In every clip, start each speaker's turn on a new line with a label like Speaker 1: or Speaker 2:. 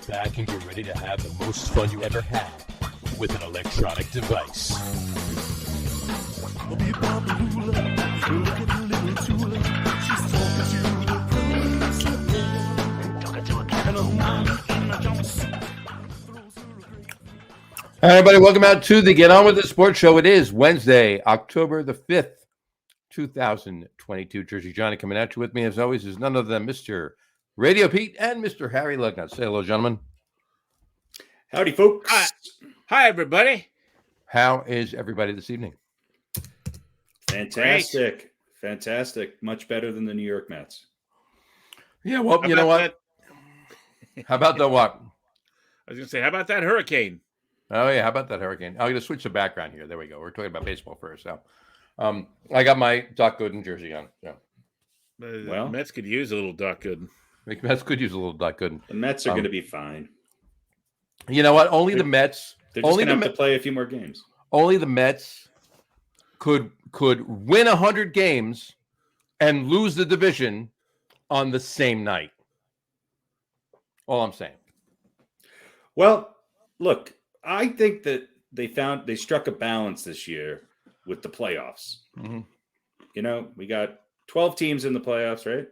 Speaker 1: Sit back and get ready to have the most fun you ever had with an electronic device.
Speaker 2: All right, everybody, welcome out to the Get On With It Sports Show. It is Wednesday, October the 5th, 2022. Jersey Johnny coming at you. With me, as always, is none other than Mr. RadioPete and Mr. Harry Lug Nutz. Say hello, gentlemen.
Speaker 3: Howdy, folks.
Speaker 4: Hi, everybody.
Speaker 2: How is everybody this evening?
Speaker 3: Fantastic. Great. Fantastic. Much better than the New York Mets.
Speaker 2: Yeah, well, you know what? How about the what?
Speaker 4: I was going to say, how about that hurricane?
Speaker 2: Oh, yeah. How about that hurricane? I'm going to switch the background here. There we go. We're talking about baseball first. So, I got my Doc Gooden jersey on. So.
Speaker 4: Well, Mets could use a little Doc Gooden.
Speaker 2: Mets could use a little Doc Gooden.
Speaker 3: The Mets are going to be fine.
Speaker 2: You know what? Only the Mets.
Speaker 3: They're just going to have to play a few more games.
Speaker 2: Only the Mets could win 100 games and lose the division on the same night. All I'm saying.
Speaker 3: Well, look, I think that they struck a balance this year with the playoffs.
Speaker 2: Mm-hmm.
Speaker 3: You know, we got 12 teams in the playoffs, right?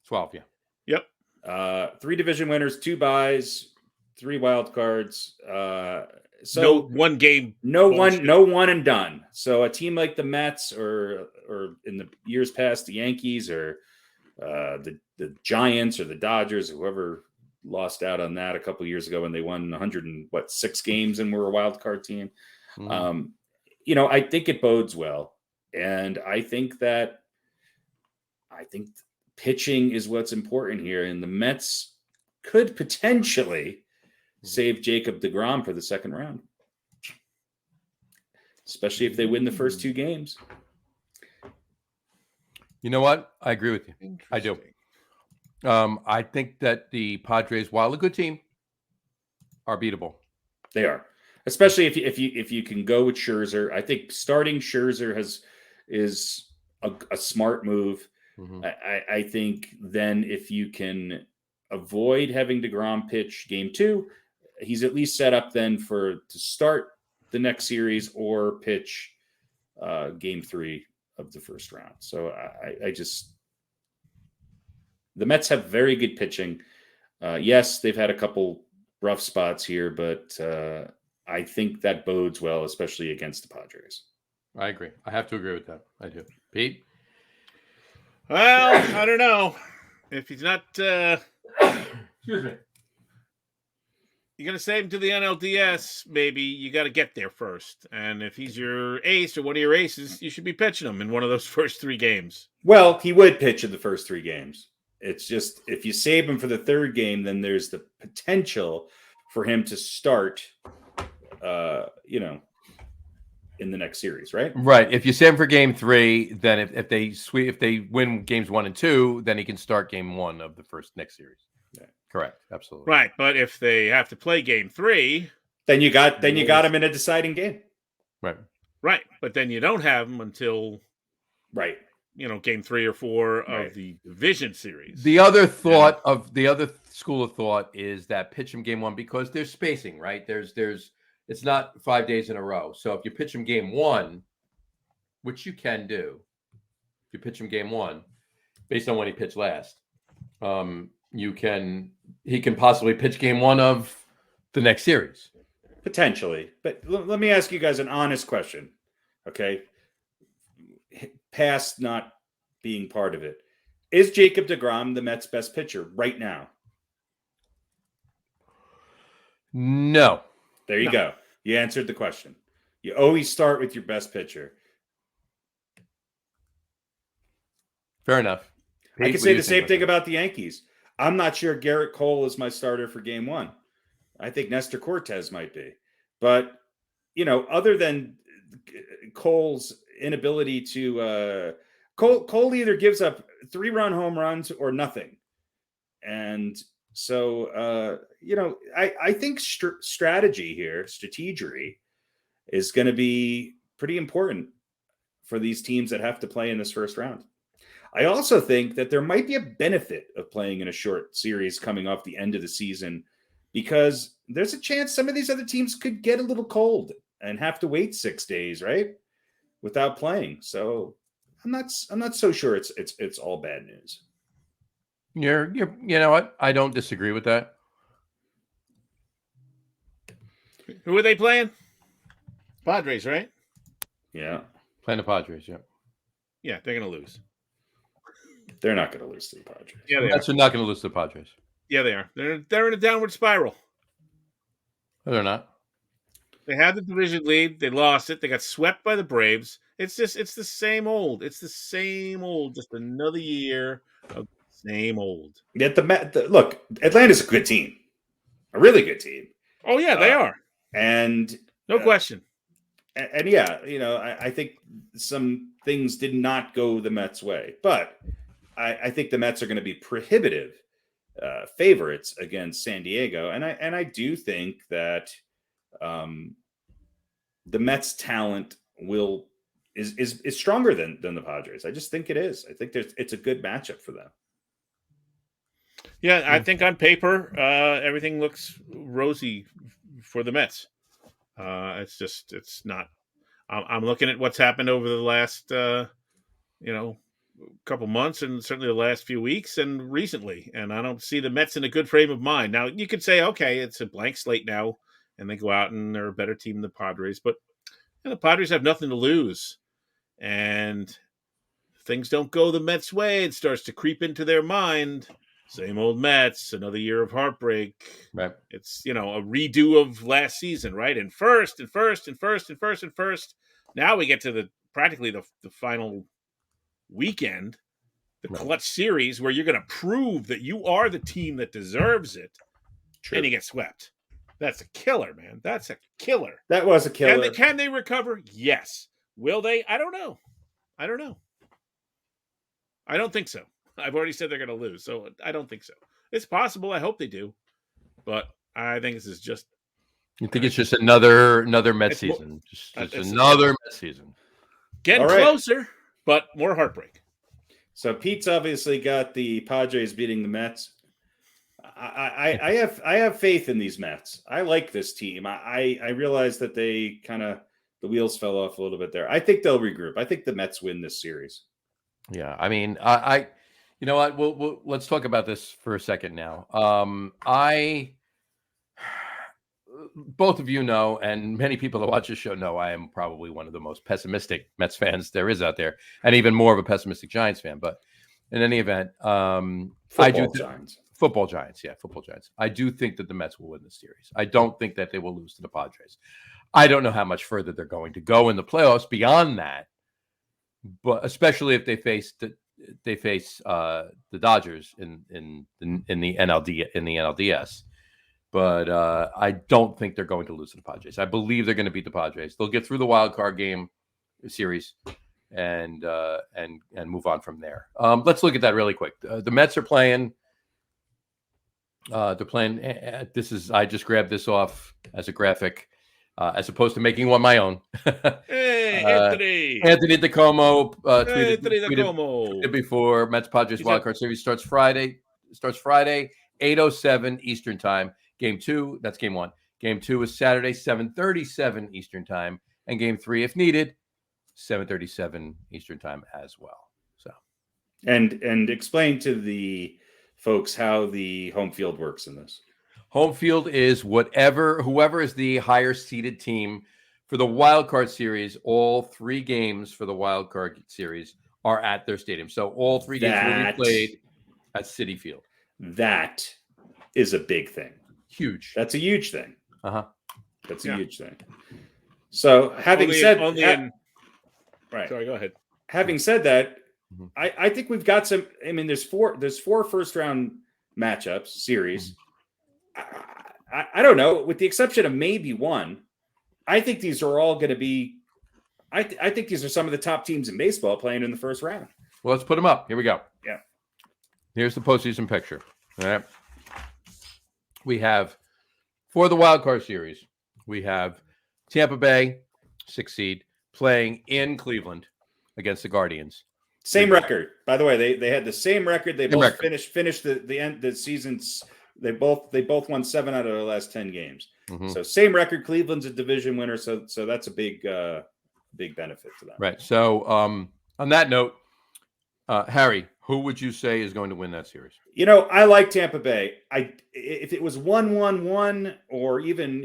Speaker 2: 12, yeah.
Speaker 4: Yep.
Speaker 3: 3 division winners, 2 byes, 3 wild cards. So
Speaker 4: no one game.
Speaker 3: No one and done. So a team like the Mets or in the years past, the Yankees or the Giants or the Dodgers, whoever lost out on that a couple of years ago when they won 106 games and were a wild card team. Mm-hmm. I think it bodes well. And I think pitching is what's important here. And the Mets could potentially save Jacob deGrom for the second round, especially if they win the first 2 games.
Speaker 2: You know what? I agree with you. I do. I think that the Padres, while a good team, are beatable.
Speaker 3: They are, especially if you can go with Scherzer. I think starting Scherzer is a smart move. Mm-hmm. I think then if you can avoid having DeGrom pitch game 2, he's at least set up then to start the next series or pitch game 3 of the first round. So the Mets have very good pitching. Yes, they've had a couple rough spots here, but I think that bodes well, especially against the Padres.
Speaker 2: I agree. I have to agree with that. I do. Pete?
Speaker 4: Well, I don't know. If he's not...
Speaker 2: Excuse me.
Speaker 4: You're going to save him to the NLDS, maybe you got to get there first. And if he's your ace or one of your aces, you should be pitching him in one of those first 3 games.
Speaker 3: Well, he would pitch in the first 3 games. It's just if you save him for the 3rd game, then there's the potential for him to start, in the next series, right?
Speaker 2: Right. If you save him for game 3, then if they win games 1 and 2, then he can start game 1 of the next series. Yeah. Correct. Absolutely.
Speaker 4: Right. But if they have to play game 3,
Speaker 3: then you got him in a deciding game.
Speaker 2: Right.
Speaker 4: Right. But then you don't have him until game 3 or 4 of the division series.
Speaker 2: The other thought the other school of thought is that pitch him game 1 because there's spacing, right? It's not 5 days in a row. So if you pitch him game 1, which you can do, if you pitch him game 1, based on when he pitched last, he can possibly pitch game 1 of the next series.
Speaker 3: Potentially. But let me ask you guys an honest question. Okay. Past not being part of it. Is Jacob deGrom the Mets' best pitcher right now?
Speaker 2: No.
Speaker 3: There you go. You answered the question. You always start with your best pitcher.
Speaker 2: Fair enough.
Speaker 3: I could say the same thing about the Yankees. I'm not sure Garrett Cole is my starter for game 1. I think Nestor Cortez might be. But, other than Cole's inability to Cole either gives up 3-run home runs or nothing. And so, I think strategery is going to be pretty important for these teams that have to play in this first round. I also think that there might be a benefit of playing in a short series coming off the end of the season because there's a chance some of these other teams could get a little cold and have to wait 6 days, right, without playing. So I'm not so sure it's all bad news.
Speaker 2: You know what? I don't disagree with that.
Speaker 4: Who are they playing? Padres, right?
Speaker 3: Yeah.
Speaker 2: Playing the Padres, yeah.
Speaker 4: Yeah, they're going to lose.
Speaker 3: They're not going to lose to the Padres.
Speaker 4: Yeah, they
Speaker 2: Mets
Speaker 4: are.
Speaker 2: are not going to lose to the Padres.
Speaker 4: Yeah, they are. They're in a downward spiral.
Speaker 2: No, they're not.
Speaker 4: They had the division lead. They lost it. They got swept by the Braves. It's the same old. It's the same old. Just another year of the same old.
Speaker 3: Yet look, Atlanta's a good team, a really good team.
Speaker 4: Oh yeah, they are.
Speaker 3: And
Speaker 4: no question.
Speaker 3: And yeah, I think some things did not go the Mets' way, but I think the Mets are going to be prohibitive favorites against San Diego, and I do think that the Mets' talent is stronger than the Padres. I just think it is. I think it's a good matchup for them.
Speaker 4: Yeah, I think on paper everything looks rosy for the Mets. It's not. I'm looking at what's happened over the last couple months, and certainly the last few weeks and recently, and I don't see the Mets in a good frame of mind. Now you could say, okay, it's a blank slate now, and they go out and they're a better team than the Padres, but the Padres have nothing to lose, and things don't go the Mets' way. It starts to creep into their mind. Same old Mets, another year of heartbreak.
Speaker 2: Right.
Speaker 4: It's, a redo of last season, right? And first. Now we get to practically the final weekend, the clutch series where you're going to prove that you are the team that deserves it. True. And you get swept. That's a killer, man. That's a killer.
Speaker 3: That was a killer.
Speaker 4: Can they recover? Yes. Will they? I don't know. I don't think so. I've already said they're going to lose, so I don't think so. It's possible. I hope they do, but I think this is just.
Speaker 2: You think it's just another Mets season? Just another Mets season.
Speaker 4: Getting closer, but more heartbreak.
Speaker 3: So Pete's obviously got the Padres beating the Mets. I have faith in these Mets. I like this team. I realize that they the wheels fell off a little bit there. I think they'll regroup. I think the Mets win this series.
Speaker 2: Yeah, I mean, you know what? We'll let's talk about this for a second now. Both of you know, and many people that watch this show know, I am probably one of the most pessimistic Mets fans there is out there, and even more of a pessimistic Giants fan. But in any event, Football Giants. I do think that the Mets will win this series. I don't think that they will lose to the Padres. I don't know how much further they're going to go in the playoffs beyond that, but especially if they face the Dodgers in the NLDS. But I don't think they're going to lose to the Padres. I believe they're going to beat the Padres. They'll get through the wild card game series and move on from there. Let's look at that really quick. The Mets are playing. They're playing. I just grabbed this off as a graphic, as opposed to making one my own.
Speaker 4: Hey, Anthony
Speaker 2: DeComo tweeted before Mets Padres wildcard series starts Friday, 8:07 Eastern time. Game 2, that's game 1. Game 2 is Saturday, 7:37 Eastern time, and game 3, if needed, 7:37 Eastern time as well. So,
Speaker 3: and explain to the folks how the home field works in this.
Speaker 2: Home field is whoever is the higher seeded team for the wild card series. All 3 games for the wild card series are at their stadium. So all 3 games will be played at Citi Field.
Speaker 3: That is a big thing.
Speaker 2: Huge.
Speaker 3: That's a huge thing. That's a huge thing. So having said right.
Speaker 4: Sorry, go ahead.
Speaker 3: Having said that, I think we've got some. I mean, there's 4 first round matchups series. I don't know, with the exception of maybe one. I think these are all going to be. I think these are some of the top teams in baseball playing in the first round.
Speaker 2: Well, let's put them up. Here we go.
Speaker 3: Yeah.
Speaker 2: Here's the postseason picture. All right. We have, for the wild card series, we have Tampa Bay, 6 seed, playing in Cleveland against the Guardians.
Speaker 3: Same record, by the way. They had the same record. They both finished the seasons They both won 7 out of their last 10 games.
Speaker 2: Mhm.
Speaker 3: So same record. Cleveland's a division winner, so that's a big benefit to them.
Speaker 2: Right. So on that note, Harry, who would you say is going to win that series?
Speaker 3: I like Tampa Bay. If it was 1-1-1 or even,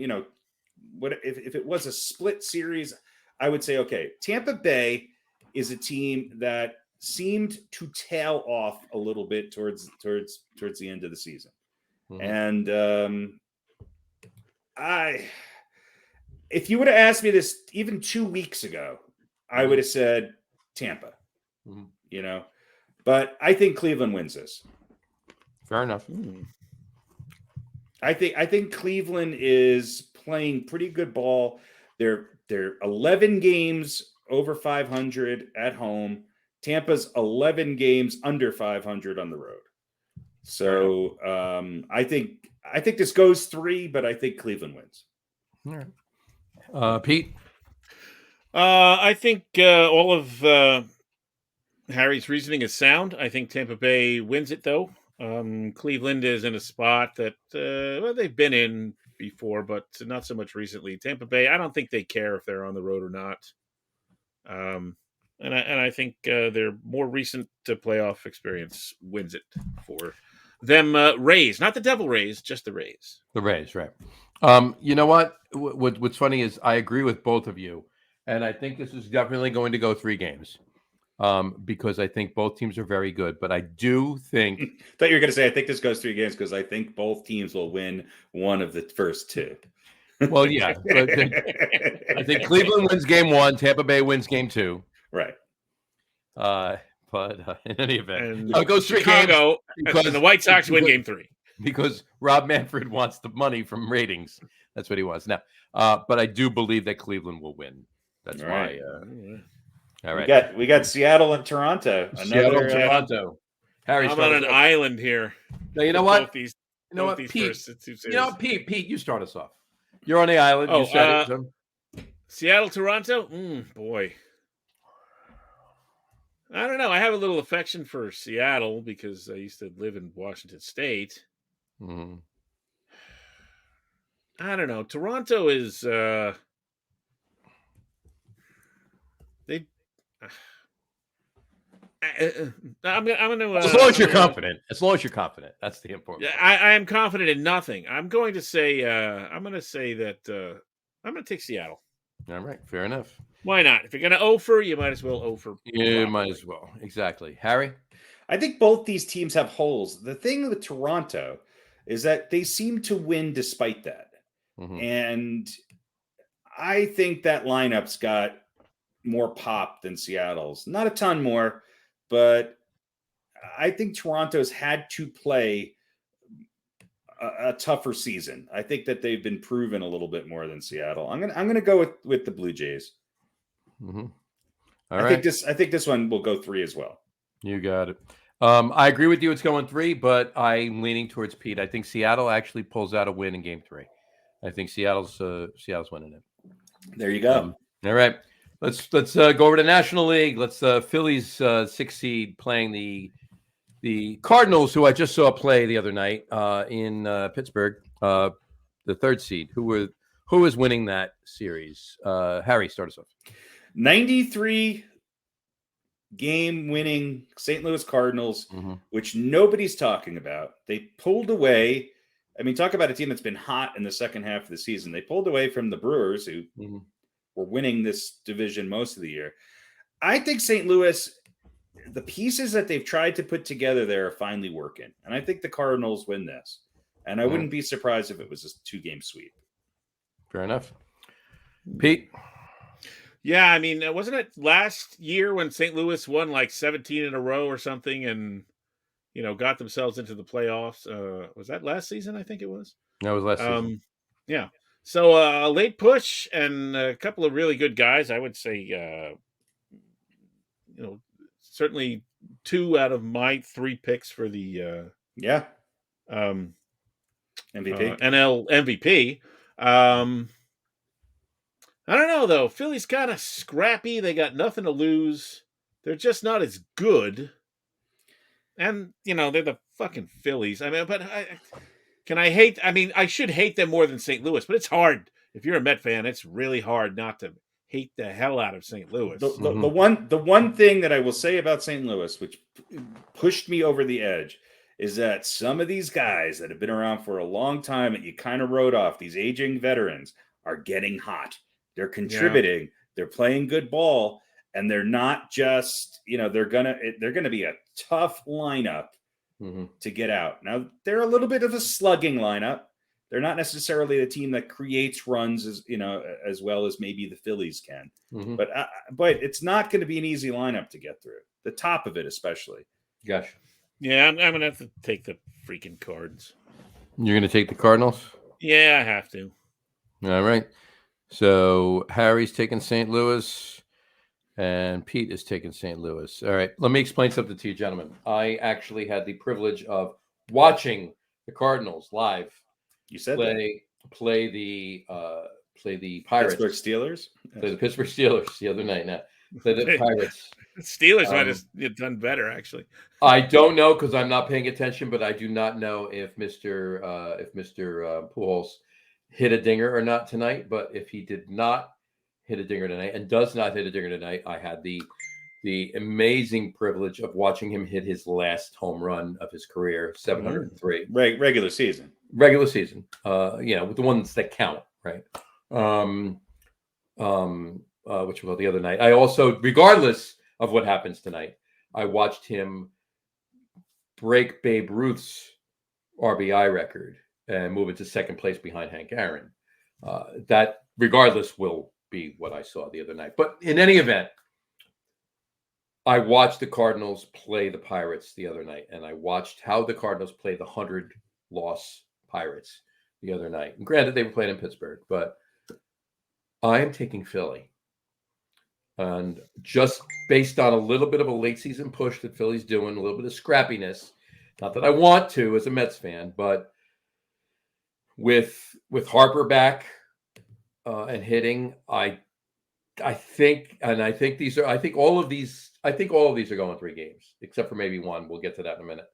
Speaker 3: if it was a split series, I would say, okay, Tampa Bay is a team that seemed to tail off a little bit towards the end of the season.
Speaker 2: Mhm.
Speaker 3: And if you would have asked me this even 2 weeks ago, I would have said Tampa,
Speaker 2: Mhm.
Speaker 3: But I think Cleveland wins this.
Speaker 2: Fair enough.
Speaker 3: I think Cleveland is playing pretty good ball. They're 11 games over 500 at home. Tampa's 11 games under 500 on the road. So I think this goes 3, but I think Cleveland wins.
Speaker 2: All right. Pete?
Speaker 4: I think all of Harry's reasoning is sound. I think Tampa Bay wins it, though. Cleveland is in a spot that they've been in before, but not so much recently. Tampa Bay, I don't think they care if they're on the road or not. And I think their more recent playoff experience wins it for them. Rays, not the Devil Rays, just the Rays.
Speaker 2: The Rays, right. You know what? What's funny is I agree with both of you, and I think this is definitely going to go 3 games. Because I think both teams are very good, but I do think.
Speaker 3: I thought you were going to say I think this goes 3 games because I think both teams will win one of the first 2.
Speaker 2: Well, yeah, I think Cleveland wins game 1, Tampa Bay wins game 2.
Speaker 3: Right.
Speaker 2: But in any event,
Speaker 4: And
Speaker 2: it goes 3
Speaker 4: Chicago,
Speaker 2: games because
Speaker 4: and the White Sox win game 3
Speaker 2: because Rob Manfred wants the money from ratings. That's what he wants now. But I do believe that Cleveland will win. That's why. All right.
Speaker 3: We got Seattle and Toronto.
Speaker 2: Toronto. Harry's
Speaker 4: I'm on an island here.
Speaker 2: Now, you know what?
Speaker 4: Pete?
Speaker 2: Pete, you start us off. You're on the island. You said it. So.
Speaker 4: Seattle, Toronto? Boy. I don't know. I have a little affection for Seattle because I used to live in Washington State.
Speaker 2: Mm-hmm.
Speaker 4: I don't know. Toronto is... I'm gonna.
Speaker 2: As long as you're confident. As long as you're confident, that's the important.
Speaker 4: Yeah, I am confident in nothing. I'm going to say. I'm going to say that. I'm going to take Seattle.
Speaker 2: All right, fair enough.
Speaker 4: Why not? If you're going to offer, you might as well offer.
Speaker 2: You might as well. Exactly, Harry.
Speaker 3: I think both these teams have holes. The thing with Toronto is that they seem to win despite that, and I think that lineup's got more pop than Seattle's. Not a ton more. But I think Toronto's had to play a tougher season. I think that they've been proven a little bit more than Seattle. I'm gonna go with the Blue Jays.
Speaker 2: All
Speaker 3: right. I think this one will go 3 as well.
Speaker 2: You got it. I agree with you. It's going 3, but I'm leaning towards Pete. I think Seattle actually pulls out a win in game 3. I think Seattle's winning it.
Speaker 3: There you go.
Speaker 2: All right. Let's go over to National League. Let's Phillies 6 seed playing the Cardinals, who I just saw play the other night in Pittsburgh. The 3rd seed. Who is winning that series? Harry, start us off.
Speaker 3: 93 game winning St. Louis Cardinals, which nobody's talking about. They pulled away. I mean, talk about a team that's been hot in the second half of the season. They pulled away from the Brewers, who were winning this division most of the year. I think St. Louis, the pieces that they've tried to put together there are finally working. And I think the Cardinals win this. And I wouldn't be surprised if it was a 2-game sweep.
Speaker 2: Fair enough. Pete?
Speaker 4: Yeah, I mean, wasn't it last year when St. Louis won like 17 in a row or something and, got themselves into the playoffs? Was that last season? I think it was.
Speaker 2: No, it was last season.
Speaker 4: Yeah. So a late push and a couple of really good guys. I would say, certainly 2 out of my 3 picks for the
Speaker 3: MVP.
Speaker 4: NL MVP. I don't know though. Philly's kind of scrappy. They got nothing to lose. They're just not as good. And they're the fucking Phillies. I mean, but I mean, I should hate them more than St. Louis, but it's hard. If you're a Met fan, it's really hard not to hate the hell out of St. Louis.
Speaker 3: The one thing that I will say about St. Louis, which pushed me over the edge, is that some of these guys that have been around for a long time that you kind of wrote off, these aging veterans, are getting hot. They're contributing. Yeah. They're playing good ball, and they're not just, they're gonna be a tough lineup to get out. Now, they're a little bit of a slugging lineup. They're not necessarily the team that creates runs as well as maybe the Phillies can. But it's not going to be an easy lineup to get through. The top of it, especially.
Speaker 2: Gosh.
Speaker 4: Yeah, I'm going to have to take the freaking Cards.
Speaker 2: You're going to take the Cardinals?
Speaker 4: Yeah, I have to.
Speaker 2: All right. So Harry's taking St. Louis, and Pete is taking St. Louis. All right. Let me explain something to you, gentlemen. I actually had the privilege of watching the Cardinals live.
Speaker 3: You said
Speaker 2: play the Pirates.
Speaker 3: Pittsburgh Steelers.
Speaker 2: Play the Pittsburgh Steelers the other night. Now play the Pirates.
Speaker 4: Steelers might have done better, actually.
Speaker 2: I don't know because I'm not paying attention, but I do not know if Mr. Pujols hit a dinger or not tonight. But if he did not hit a dinger tonight and does not hit a dinger tonight, I had the amazing privilege of watching him hit his last home run of his career, 703.
Speaker 3: Regular season.
Speaker 2: With the ones that count, right? Which was the other night. I also, regardless of what happens tonight, I watched him break Babe Ruth's RBI record and move it to second place behind Hank Aaron. That, regardless, will be what I saw the other night. But in any event, I watched the Cardinals play the Pirates the other night, and I watched how the Cardinals play the 100-loss Pirates the other night. And granted, they were playing in Pittsburgh, but I am taking Philly. And just based on a little bit of a late season push that Philly's doing, a little bit of scrappiness, not that I want to as a Mets fan, but with Harper back and hitting, I think all of these are going 3 games, except for maybe one. We'll get to that in a minute.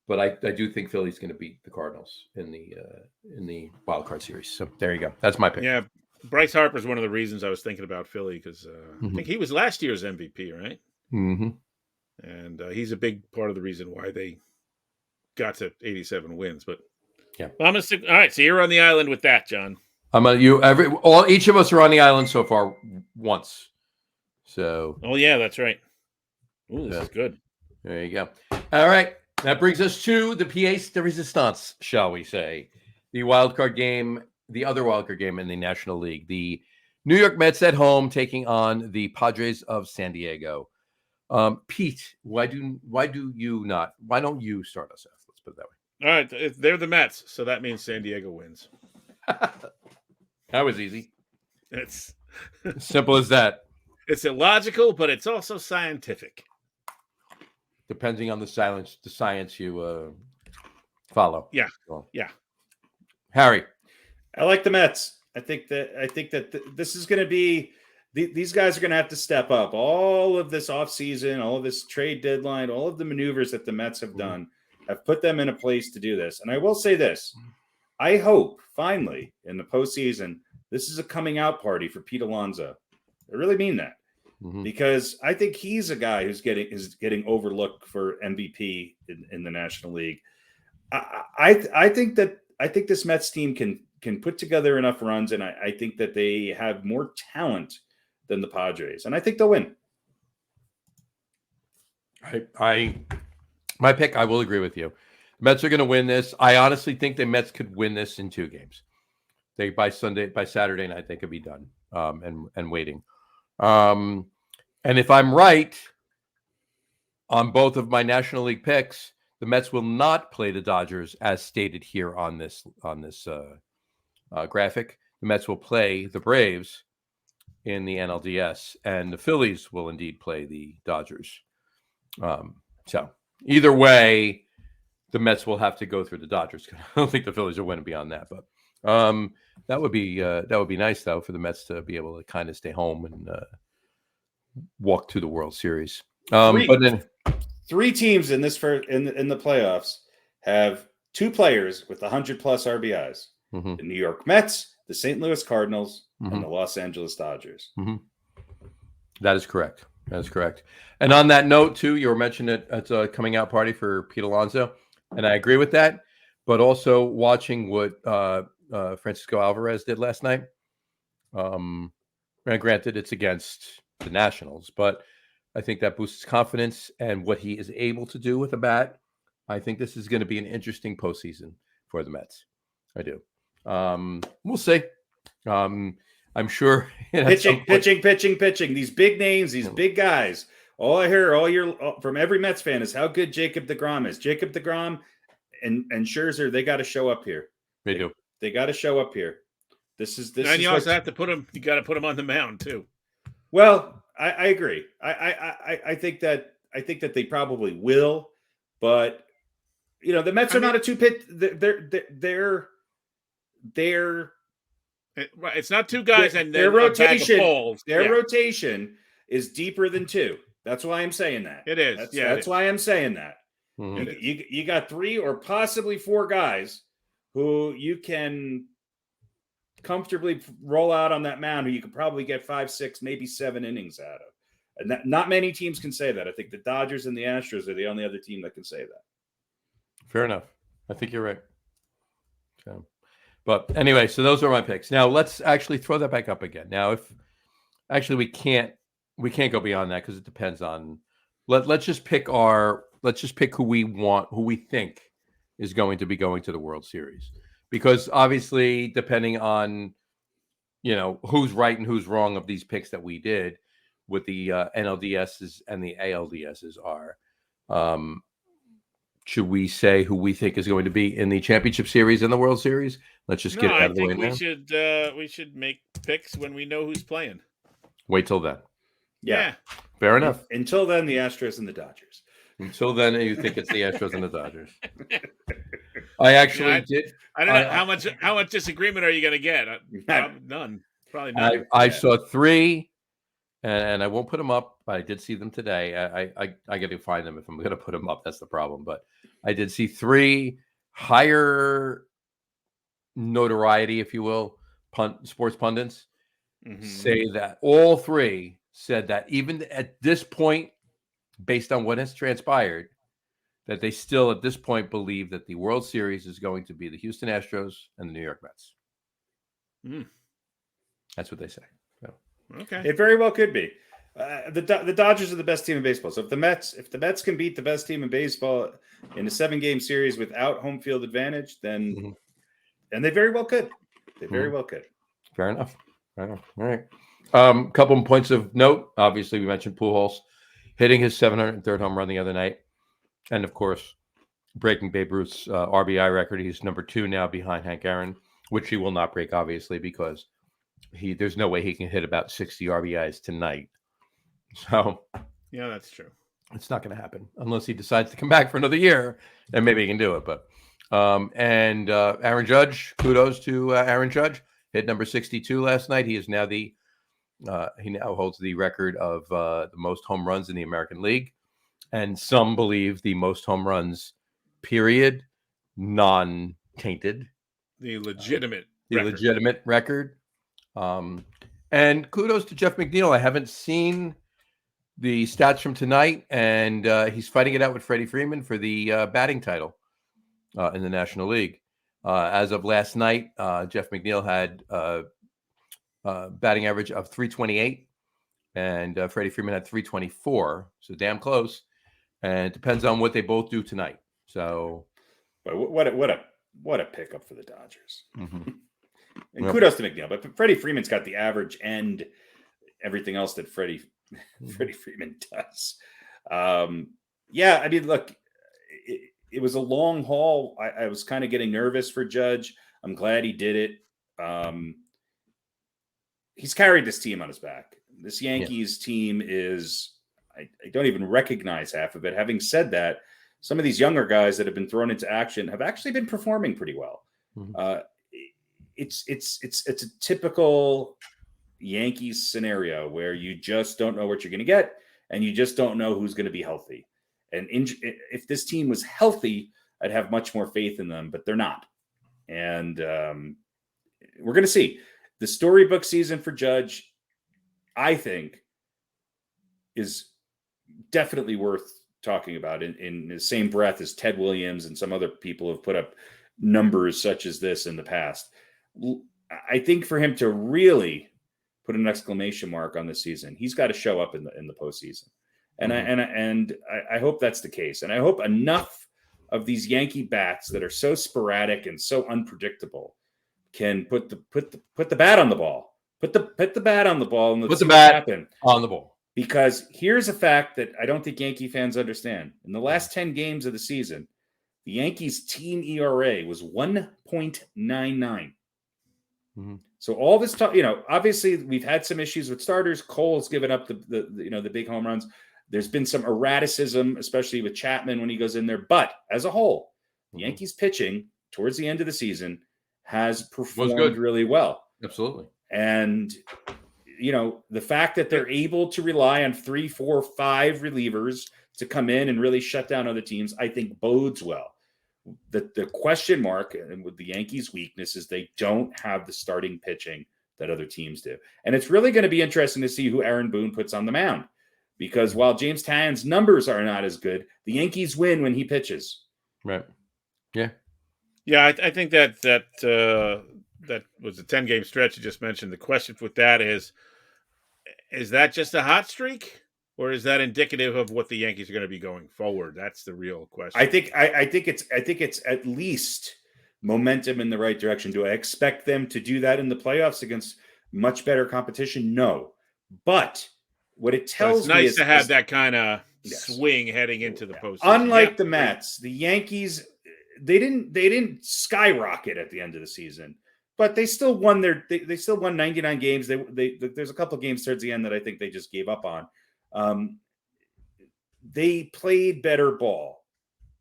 Speaker 2: But I do think Philly's going to beat the Cardinals in the wild card series. So there you go. That's my pick.
Speaker 4: Yeah, Bryce Harper's one of the reasons I was thinking about Philly because I think he was last year's MVP, right?
Speaker 2: Mm-hmm.
Speaker 4: And he's a big part of the reason why they got to 87 wins. But
Speaker 2: yeah,
Speaker 4: well, I'm gonna stick. All right, so you're on the island with that, John.
Speaker 2: Each of us are on the island so far once. So.
Speaker 4: Oh yeah, that's right. Ooh, this is good.
Speaker 2: There you go. All right. That brings us to the pièce de résistance, shall we say. The wildcard game, the other wildcard game in the National League. The New York Mets at home taking on the Padres of San Diego. Pete, why don't you start us off? Let's put it that way.
Speaker 4: All right. They're the Mets, so that means San Diego wins.
Speaker 2: That was easy.
Speaker 4: It's
Speaker 2: simple as that.
Speaker 4: It's illogical, but it's also scientific.
Speaker 2: Depending on the science you follow.
Speaker 4: Yeah.
Speaker 2: So.
Speaker 4: Yeah.
Speaker 2: Harry.
Speaker 3: I like the Mets. I think that this is going to be these guys are going to have to step up. All of this offseason, all of this trade deadline, all of the maneuvers that the Mets have done have put them in a place to do this. And I will say this. I hope finally in the postseason, this is a coming out party for Pete Alonso. I really mean that. Because I think he's a guy who's getting overlooked for MVP in the National League. I think this Mets team can put together enough runs, and I think that they have more talent than the Padres, and I think they'll win.
Speaker 2: My pick, I will agree with you. The Mets are going to win this. I honestly think the Mets could win this in 2 games. By Saturday night, they could be done and waiting. And if I'm right on both of my National League picks, the Mets will not play the Dodgers as stated here on this graphic. The Mets will play the Braves in the NLDS, and the Phillies will indeed play the Dodgers. So either way, the Mets will have to go through the Dodgers. I don't think the Phillies will win beyond that, but that would be nice though for the Mets to be able to kind of stay home and walk to the World Series. But then
Speaker 3: 3 teams in the playoffs have 2 players with 100-plus RBIs.
Speaker 2: Mhm.
Speaker 3: The New York Mets, the St. Louis Cardinals,
Speaker 2: Mhm.
Speaker 3: and the Los Angeles Dodgers.
Speaker 2: That is correct. That is correct. And on that note, too, you were mentioning it at a coming out party for Pete Alonso, and I agree with that. But also watching what Francisco Alvarez did last night. And granted, it's against the Nationals, but I think that boosts confidence and what he is able to do with a bat. I think this is going to be an interesting postseason for the Mets. I do. We'll see. I'm sure
Speaker 3: Pitching. These big names, these big guys. All I hear all year from every Mets fan is how good Jacob deGrom is. Jacob deGrom and Scherzer, they got to show up here.
Speaker 2: They do.
Speaker 3: They got to show up here. This
Speaker 4: And
Speaker 3: is
Speaker 4: you also have to put him. You got to put him on the mound too.
Speaker 3: Well, I agree. I think that they probably will, but the Mets are not a 2-pitch. They're
Speaker 4: it's not 2 guys and
Speaker 3: their rotation. Their
Speaker 4: Yeah.
Speaker 3: rotation is deeper than 2. That's why I'm saying that.
Speaker 4: It is.
Speaker 3: That's why I'm saying that.
Speaker 2: Mhm.
Speaker 3: You got 3 or possibly 4 guys who you can comfortably roll out on that mound, who you could probably get 5, 6, maybe 7 innings out of. And not many teams can say that. I think the Dodgers and the Astros are the only other team that can say that.
Speaker 2: Fair enough. I think you're right. So, but anyway, so those are my picks. Now let's actually throw that back up again. Now, if actually we can't go beyond that because it depends on. Let's just pick who we want, who we think is going to be going to the World Series, because obviously depending on who's right and who's wrong of these picks that we did with the NLDSs and the ALDSs are. Should we say who we think is going to be in the championship series and the World Series? Let's just get it out of the way now.
Speaker 4: I think we should make picks when we know who's playing.
Speaker 2: Wait till then.
Speaker 3: Yeah.
Speaker 2: Fair enough.
Speaker 3: Until then, the Astros and the Dodgers.
Speaker 2: Until then, you think it's the Astros and the Dodgers. I actually did.
Speaker 4: I don't know how much disagreement are you going to get? None. Probably none.
Speaker 2: I saw 3, and I won't put them up, but I did see them today. I got to find them if I'm going to put them up. That's the problem. But I did see 3 higher notoriety, if you will, sports pundits say that all 3 said that even at this point, based on what has transpired, that they still at this point believe that the World Series is going to be the Houston Astros and the New York Mets. That's what they say. So.
Speaker 4: Okay,
Speaker 3: it very well could be. The Dodgers are the best team in baseball. So if the Mets can beat the best team in baseball in a 7-game series without home field advantage, then and they very well could. They very well could.
Speaker 2: Fair enough. All right. Couple of points of note. Obviously, we mentioned Pujols hitting his 703rd home run the other night, and of course, breaking Babe Ruth's RBI record. He's number 2 now behind Hank Aaron, which he will not break, obviously, because there's no way he can hit about 60 RBIs tonight. So,
Speaker 4: yeah, that's true.
Speaker 2: It's not going to happen unless he decides to come back for another year, and maybe he can do it. But Aaron Judge, kudos to Aaron Judge, hit number 62 last night. He is now he now holds the record of the most home runs in the American League, and some believe the most home runs, period, non-tainted,
Speaker 4: the legitimate
Speaker 2: record. And kudos to Jeff McNeil. I haven't seen the stats from tonight, and he's fighting it out with Freddie Freeman for the batting title in the National League. As of last night, Jeff McNeil had batting average of 328, and Freddie Freeman had 324. So damn close. And it depends on what they both do tonight. So,
Speaker 3: but what a pickup for the Dodgers. And kudos to McNeil, but Freddie Freeman's got the average and everything else that Freddie Freeman does. Yeah, I mean, look, it was a long haul. I was kind of getting nervous for Judge. I'm glad he did it. He's carried this team on his back. This Yankees team is, I don't even recognize half of it. Having said that, some of these younger guys that have been thrown into action have actually been performing pretty well. It's a typical Yankees scenario where you just don't know what you're going to get, and you just don't know who's going to be healthy. And if this team was healthy, I'd have much more faith in them, but they're not. And we're going to see. The storybook season for Judge, I think, is definitely worth talking about in the same breath as Ted Williams and some other people have put up numbers such as this in the past. I think for him to really put an exclamation mark on the season, he's got to show up in the postseason. And I hope that's the case. And I hope enough of these Yankee bats that are so sporadic and so unpredictable can put the bat on the ball. Put the bat on the ball and
Speaker 2: put the bat on the ball.
Speaker 3: Because here's a fact that I don't think Yankee fans understand. In the last 10 games of the season, the Yankees team ERA was 1.99.
Speaker 2: Mm-hmm.
Speaker 3: So all this talk, obviously we've had some issues with starters. Cole's given up the big home runs. There's been some erraticism, especially with Chapman when he goes in there. But as a whole, the Yankees pitching towards the end of the season has performed really well.
Speaker 2: Absolutely.
Speaker 3: And the fact that they're able to rely on 3, 4, 5 relievers to come in and really shut down other teams, I think bodes well. The question mark and with the Yankees' weakness is they don't have the starting pitching that other teams do. And it's really going to be interesting to see who Aaron Boone puts on the mound, because while James Tan's numbers are not as good, the Yankees win when he pitches.
Speaker 2: Right. Yeah.
Speaker 4: Yeah, I think that was a 10-game stretch you just mentioned. The question with that is that just a hot streak, or is that indicative of what the Yankees are going to be going forward? That's the real question.
Speaker 3: I think it's at least momentum in the right direction. Do I expect them to do that in the playoffs against much better competition? No, but what it tells me is
Speaker 4: it's nice to have that kind of swing heading into the postseason.
Speaker 3: Unlike the Mets, the Yankees they didn't skyrocket at the end of the season, but they still won they still won 99 games. There's a couple of games towards the end that I think they just gave up on. They played better ball.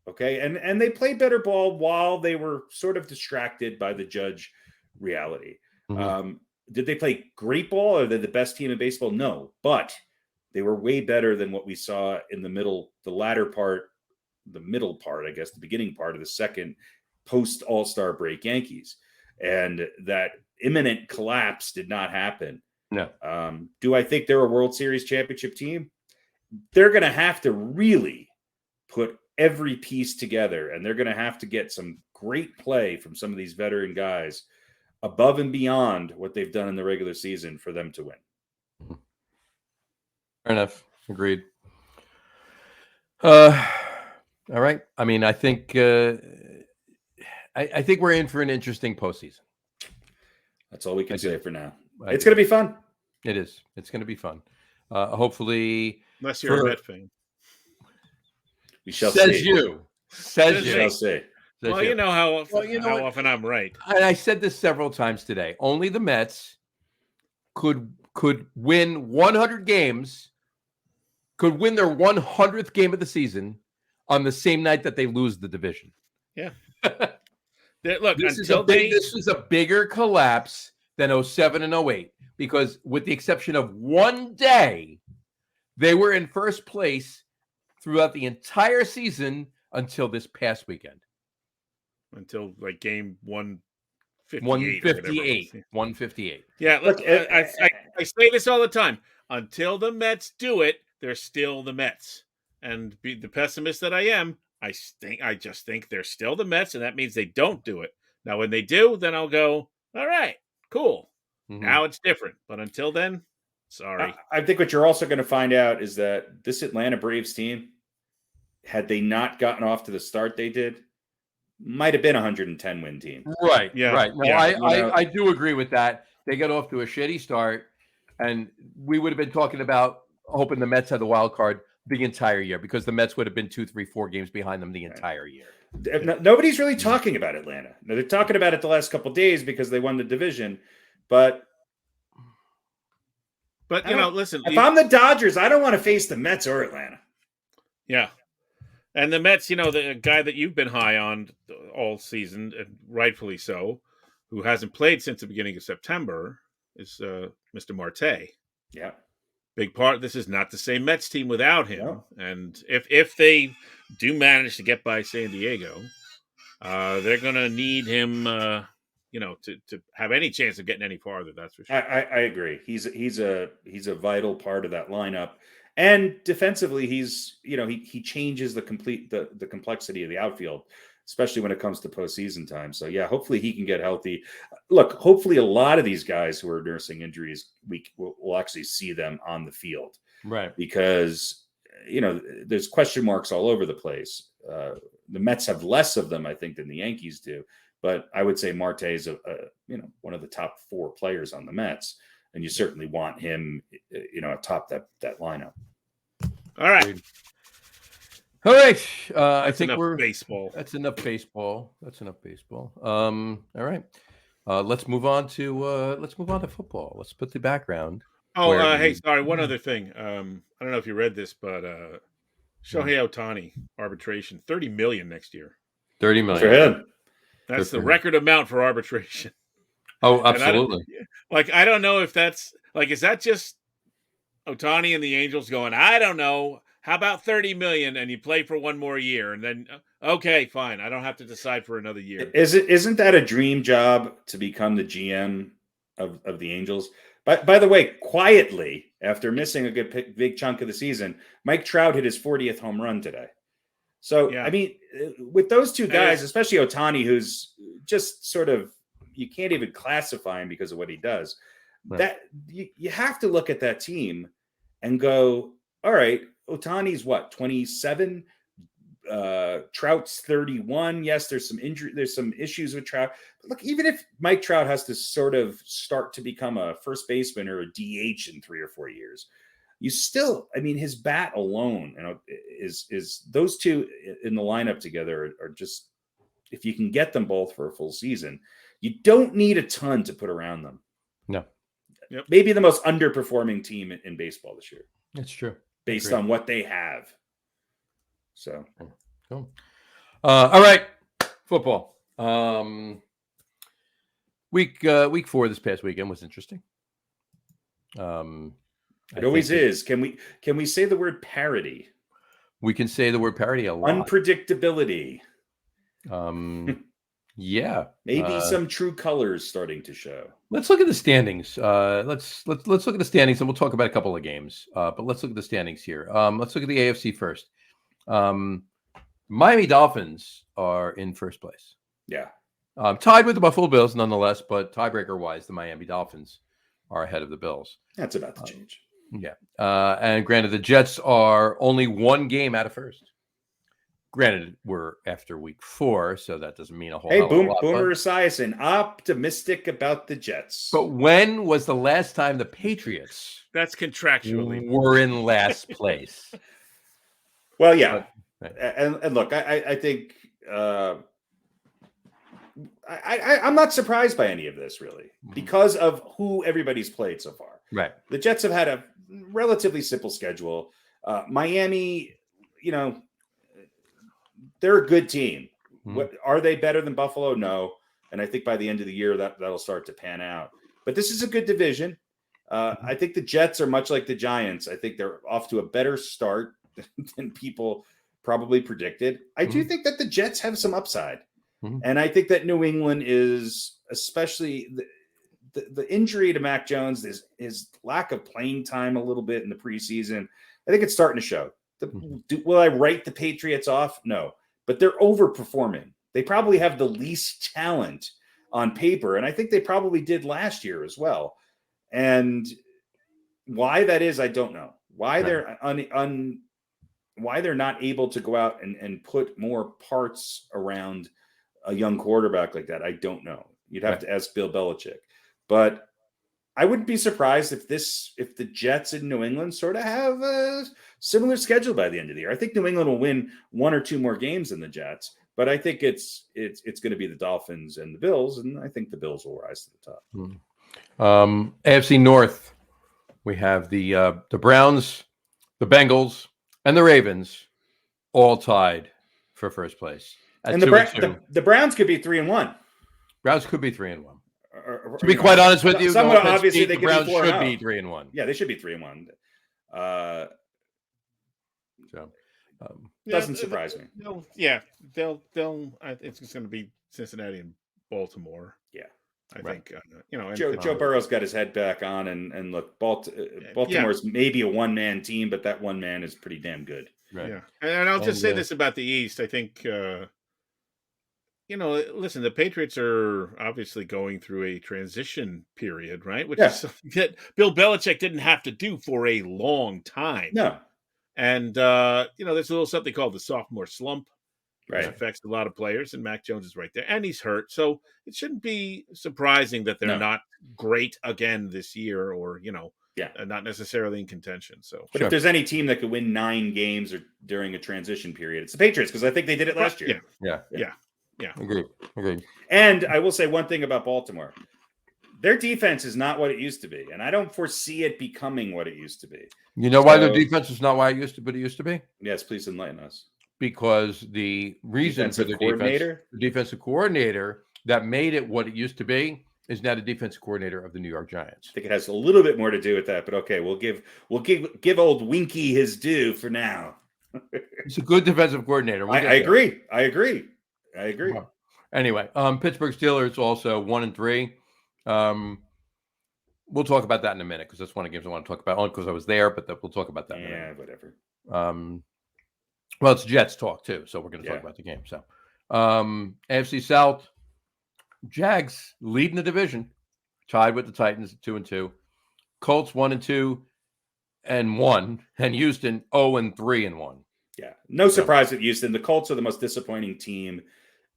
Speaker 3: Okay. And they played better ball while they were sort of distracted by the Judge reality.
Speaker 2: Mm-hmm.
Speaker 3: Did they play great ball? Are they the best team in baseball? No, but they were way better than what we saw in the middle part, I guess, the beginning part of the second post All-Star break Yankees. And that imminent collapse did not happen.
Speaker 2: No.
Speaker 3: Do I think they're a World Series championship team? They're going to have to really put every piece together, and they're going to have to get some great play from some of these veteran guys above and beyond what they've done in the regular season for them to win.
Speaker 2: Fair enough. Agreed. All right. I mean, I think I think we're in for an interesting postseason.
Speaker 3: That's all we can say for now. It's going to be fun.
Speaker 2: It is. It's going to be fun. Hopefully,
Speaker 4: unless you're a Met fan,
Speaker 3: we shall
Speaker 2: see.
Speaker 3: You shall see.
Speaker 4: Well, you know how often I'm right.
Speaker 2: And I said this several times today. Only the Mets could win 100 games, could win their 100th game of the season on the same night that they lose the division.
Speaker 4: Yeah. Look,
Speaker 2: this is a bigger collapse than 07 and 08, because with the exception of one day, they were in first place throughout the entire season until this past weekend.
Speaker 4: Until like game 158.
Speaker 2: 158.
Speaker 4: Yeah, look, I say this all the time. Until the Mets do it, they're still the Mets. And be the pessimist that I am, I just think they're still the Mets, and that means they don't do it. Now, when they do, then I'll go, all right, cool. Mm-hmm. Now it's different. But until then, sorry.
Speaker 3: I think what you're also going to find out is that this Atlanta Braves team, had they not gotten off to the start they did, might have been a 110 win team.
Speaker 2: Right.
Speaker 4: Yeah.
Speaker 2: Right. No, yeah. I do agree with that. They got off to a shitty start, and we would have been talking about hoping the Mets had the wild card the entire year, because the Mets would have been 2, 3, 4 games behind them the entire year.
Speaker 3: Nobody's really talking about Atlanta. Now, they're talking about it the last couple of days because they won the division, but
Speaker 4: listen,
Speaker 3: if I'm the Dodgers, I don't want to face the Mets or Atlanta.
Speaker 4: Yeah. And the Mets, the guy that you've been high on all season, and rightfully so, who hasn't played since the beginning of September, is Mr. Marte.
Speaker 3: Yeah.
Speaker 4: Big part. This is not the same Mets team without him. No. And if they do manage to get by San Diego, They're going to need him, to have any chance of getting any farther. That's for sure.
Speaker 3: I agree. He's a vital part of that lineup, and defensively, he changes the complexity of the outfield, especially when it comes to postseason time. So yeah, hopefully he can get healthy. Look, hopefully a lot of these guys who are nursing injuries, we'll actually see them on the field,
Speaker 2: Right?
Speaker 3: because there's question marks all over the place. The Mets have less of them, I think, than the Yankees do. But I would say Marte is one of the top 4 players on the Mets, and you certainly want him, atop that lineup.
Speaker 4: All right.
Speaker 2: All right. I think
Speaker 4: baseball.
Speaker 2: That's enough baseball. All right. Let's move on to football. Let's put the background.
Speaker 4: Oh, hey, sorry. One other thing. I don't know if you read this, but Shohei Ohtani arbitration, $30 million next year.
Speaker 2: $30 million
Speaker 3: for him.
Speaker 4: That's the record amount for arbitration.
Speaker 2: Oh, absolutely.
Speaker 4: I don't know if that's is that just Ohtani and the Angels going, I don't know. How about $30 million and you play for one more year, and then okay, fine. I don't have to decide for another year.
Speaker 3: Isn't that a dream job to become the GM of the Angels? By the way, quietly, after missing a good big chunk of the season, Mike Trout hit his 40th home run today. So, yeah. I mean, with those two guys, especially Ohtani, who's just sort of, you can't even classify him because of what he does. Right. That you have to look at that team and go, all right, Ohtani's what, 27? Trout's 31. Yes, there's some injury. There's some issues with Trout. But look, even if Mike Trout has to sort of start to become a first baseman or a DH in 3 or 4 years, you still, I mean, his bat alone, is those two in the lineup together are just, if you can get them both for a full season, you don't need a ton to put around them.
Speaker 2: No.
Speaker 3: Yep. Maybe the most underperforming team in baseball this year.
Speaker 2: That's true.
Speaker 3: Based on what they have. So,
Speaker 2: cool. All right, football. Week 4 this past weekend was interesting.
Speaker 3: It always is. Can we say the word parody?
Speaker 2: We can say the word parody a lot.
Speaker 3: Unpredictability.
Speaker 2: Yeah.
Speaker 3: Maybe some true colors starting to show.
Speaker 2: Let's look at the standings. Let's look at the standings, and we'll talk about a couple of games. But let's look at the standings here. Let's look at the AFC first. Miami Dolphins are in first place.
Speaker 3: Yeah.
Speaker 2: Tied with the Buffalo Bills, nonetheless, but tiebreaker-wise, the Miami Dolphins are ahead of the Bills.
Speaker 3: That's about to change.
Speaker 2: Yeah. And granted, the Jets are only 1 game out of first. Granted, we're after week 4, so that doesn't mean a whole lot.
Speaker 3: Hey, Boomer Esiason, optimistic about the Jets.
Speaker 2: But when was the last time the Patriots
Speaker 4: that's contractually
Speaker 2: were in last place?
Speaker 3: Well, yeah. And look, I think I'm not surprised by any of this, really, because of who everybody's played so far.
Speaker 2: Right.
Speaker 3: The Jets have had a relatively simple schedule. Miami, they're a good team. Are they better than Buffalo? No. And I think by the end of the year, that'll start to pan out. But this is a good division. I think the Jets are much like the Giants. I think they're off to a better start than people probably predicted. I do think that the Jets have some upside. And I think that New England is, especially the injury to Mac Jones, his lack of playing time a little bit in the preseason. I think it's starting to show. Will I write the Patriots off? No, but they're overperforming. They probably have the least talent on paper, and I think they probably did last year as well. And why that is, I don't know. Why they're why they're not able to go out and put more parts around a young quarterback like that, I don't know. You'd have to ask Bill Belichick. But I wouldn't be surprised if the Jets in New England sort of have a similar schedule by the end of the year. I think New England will win 1 or 2 more games than the Jets, but I think it's going to be the Dolphins and the Bills, and I think the Bills will rise to the top.
Speaker 2: AFC North, we have the Browns, the Bengals, and the Ravens all tied for first place.
Speaker 3: And the Browns could be 3-1.
Speaker 2: Browns could be 3-1. To be quite honest with you,
Speaker 3: obviously they
Speaker 2: the Browns should be 3-1.
Speaker 3: Yeah, they should be 3-1. Doesn't surprise me.
Speaker 4: They'll. It's just going to be Cincinnati and Baltimore.
Speaker 3: Yeah.
Speaker 4: I think and
Speaker 3: Joe Burrow's got his head back on, and look, Baltimore's maybe a one-man team, but that one man is pretty damn good.
Speaker 4: Right. Yeah, and I'll just say this about the East. I think listen, the Patriots are obviously going through a transition period, right? Which is something that Bill Belichick didn't have to do for a long time.
Speaker 3: No.
Speaker 4: And there's a little something called the sophomore slump.
Speaker 3: Right.
Speaker 4: Which affects a lot of players, and Mac Jones is right there, and he's hurt, so it shouldn't be surprising that they're not great again this year, or not necessarily in contention. So,
Speaker 3: but if there's any team that could win 9 games or during a transition period, it's the Patriots, because I think they did it last year.
Speaker 2: Yeah. Agreed.
Speaker 3: And I will say one thing about Baltimore: their defense is not what it used to be, and I don't foresee it becoming what it used to be.
Speaker 2: You know why their defense is not what it used to be?
Speaker 3: Yes, please enlighten us.
Speaker 2: Because the reason for the defensive coordinator that made it what it used to be is now the defensive coordinator of the New York Giants.
Speaker 3: I think it has a little bit more to do with that, but okay, we'll give old Winky his due for now.
Speaker 2: He's a good defensive coordinator.
Speaker 3: I agree.
Speaker 2: Anyway, Pittsburgh Steelers also 1-3. We'll talk about that in a minute, because that's one of the games I want to talk about, only because I was there, but we'll talk about that in a minute.
Speaker 3: Whatever.
Speaker 2: Well, it's Jets talk too, so we're going to talk about the game. So, AFC South, Jags leading the division, tied with the Titans at 2-2. Colts 1-2 and 1, and Houston 0-3-1.
Speaker 3: Yeah, no surprise at Houston. The Colts are the most disappointing team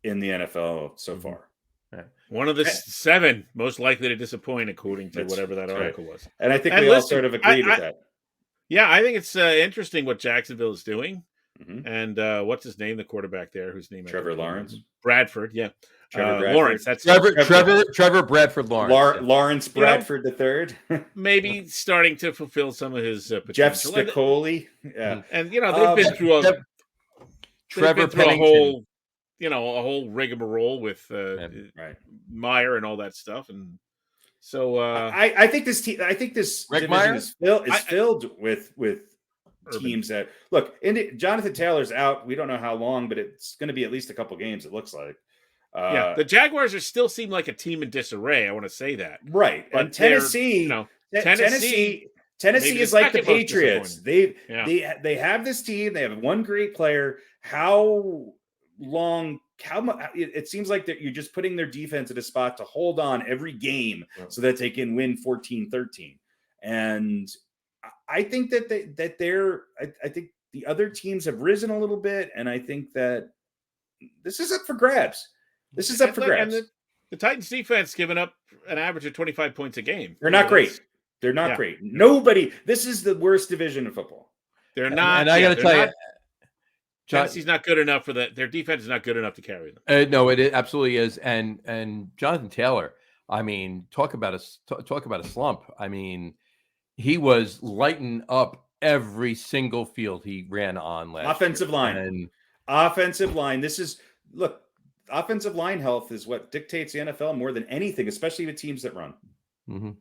Speaker 3: in the NFL so far.
Speaker 4: Right. One of the 7 most likely to disappoint, according to whatever that article was.
Speaker 3: And I think we all sort of agreed with that.
Speaker 4: Yeah, I think it's interesting what Jacksonville is doing. Mm-hmm. And what's his name? The quarterback there, whose name?
Speaker 3: Trevor Lawrence.
Speaker 4: Bradford. Yeah.
Speaker 3: Bradford.
Speaker 4: Lawrence. That's
Speaker 2: Trevor Bradford Lawrence.
Speaker 3: Lawrence Bradford III.
Speaker 4: Maybe starting to fulfill some of his potential.
Speaker 3: Jeff Spicoli. Yeah.
Speaker 4: And they've been through a whole rigmarole with Meyer and all that stuff, and so
Speaker 3: I think this division is filled with teams that look. Jonathan Taylor's out. We don't know how long, but it's going to be at least a couple games. It looks like.
Speaker 4: The Jaguars still seem like a team in disarray. I want to say that,
Speaker 3: right? But and Tennessee is like the Patriots. They have this team. They have one great player. How long? How much? It seems like that you're just putting their defense at a spot to hold on every game so that they can win 14-13. And I think that I think the other teams have risen a little bit, and I think that this is up for grabs. And
Speaker 4: the Titans defense giving up an average of 25 points a game.
Speaker 3: They're not great. They're not great. Nobody. This is the worst division of football.
Speaker 4: They're not.
Speaker 2: And I got to tell you,
Speaker 4: Tennessee's not good enough for that. Their defense is not good enough to carry them.
Speaker 2: No, it absolutely is. And Jonathan Taylor, I mean, talk about a slump. I mean, he was lighting up every single field he ran on last
Speaker 3: offensive
Speaker 2: year.
Speaker 3: Offensive line. Offensive line health is what dictates the NFL more than anything, especially with teams that run.
Speaker 2: Mm-hmm.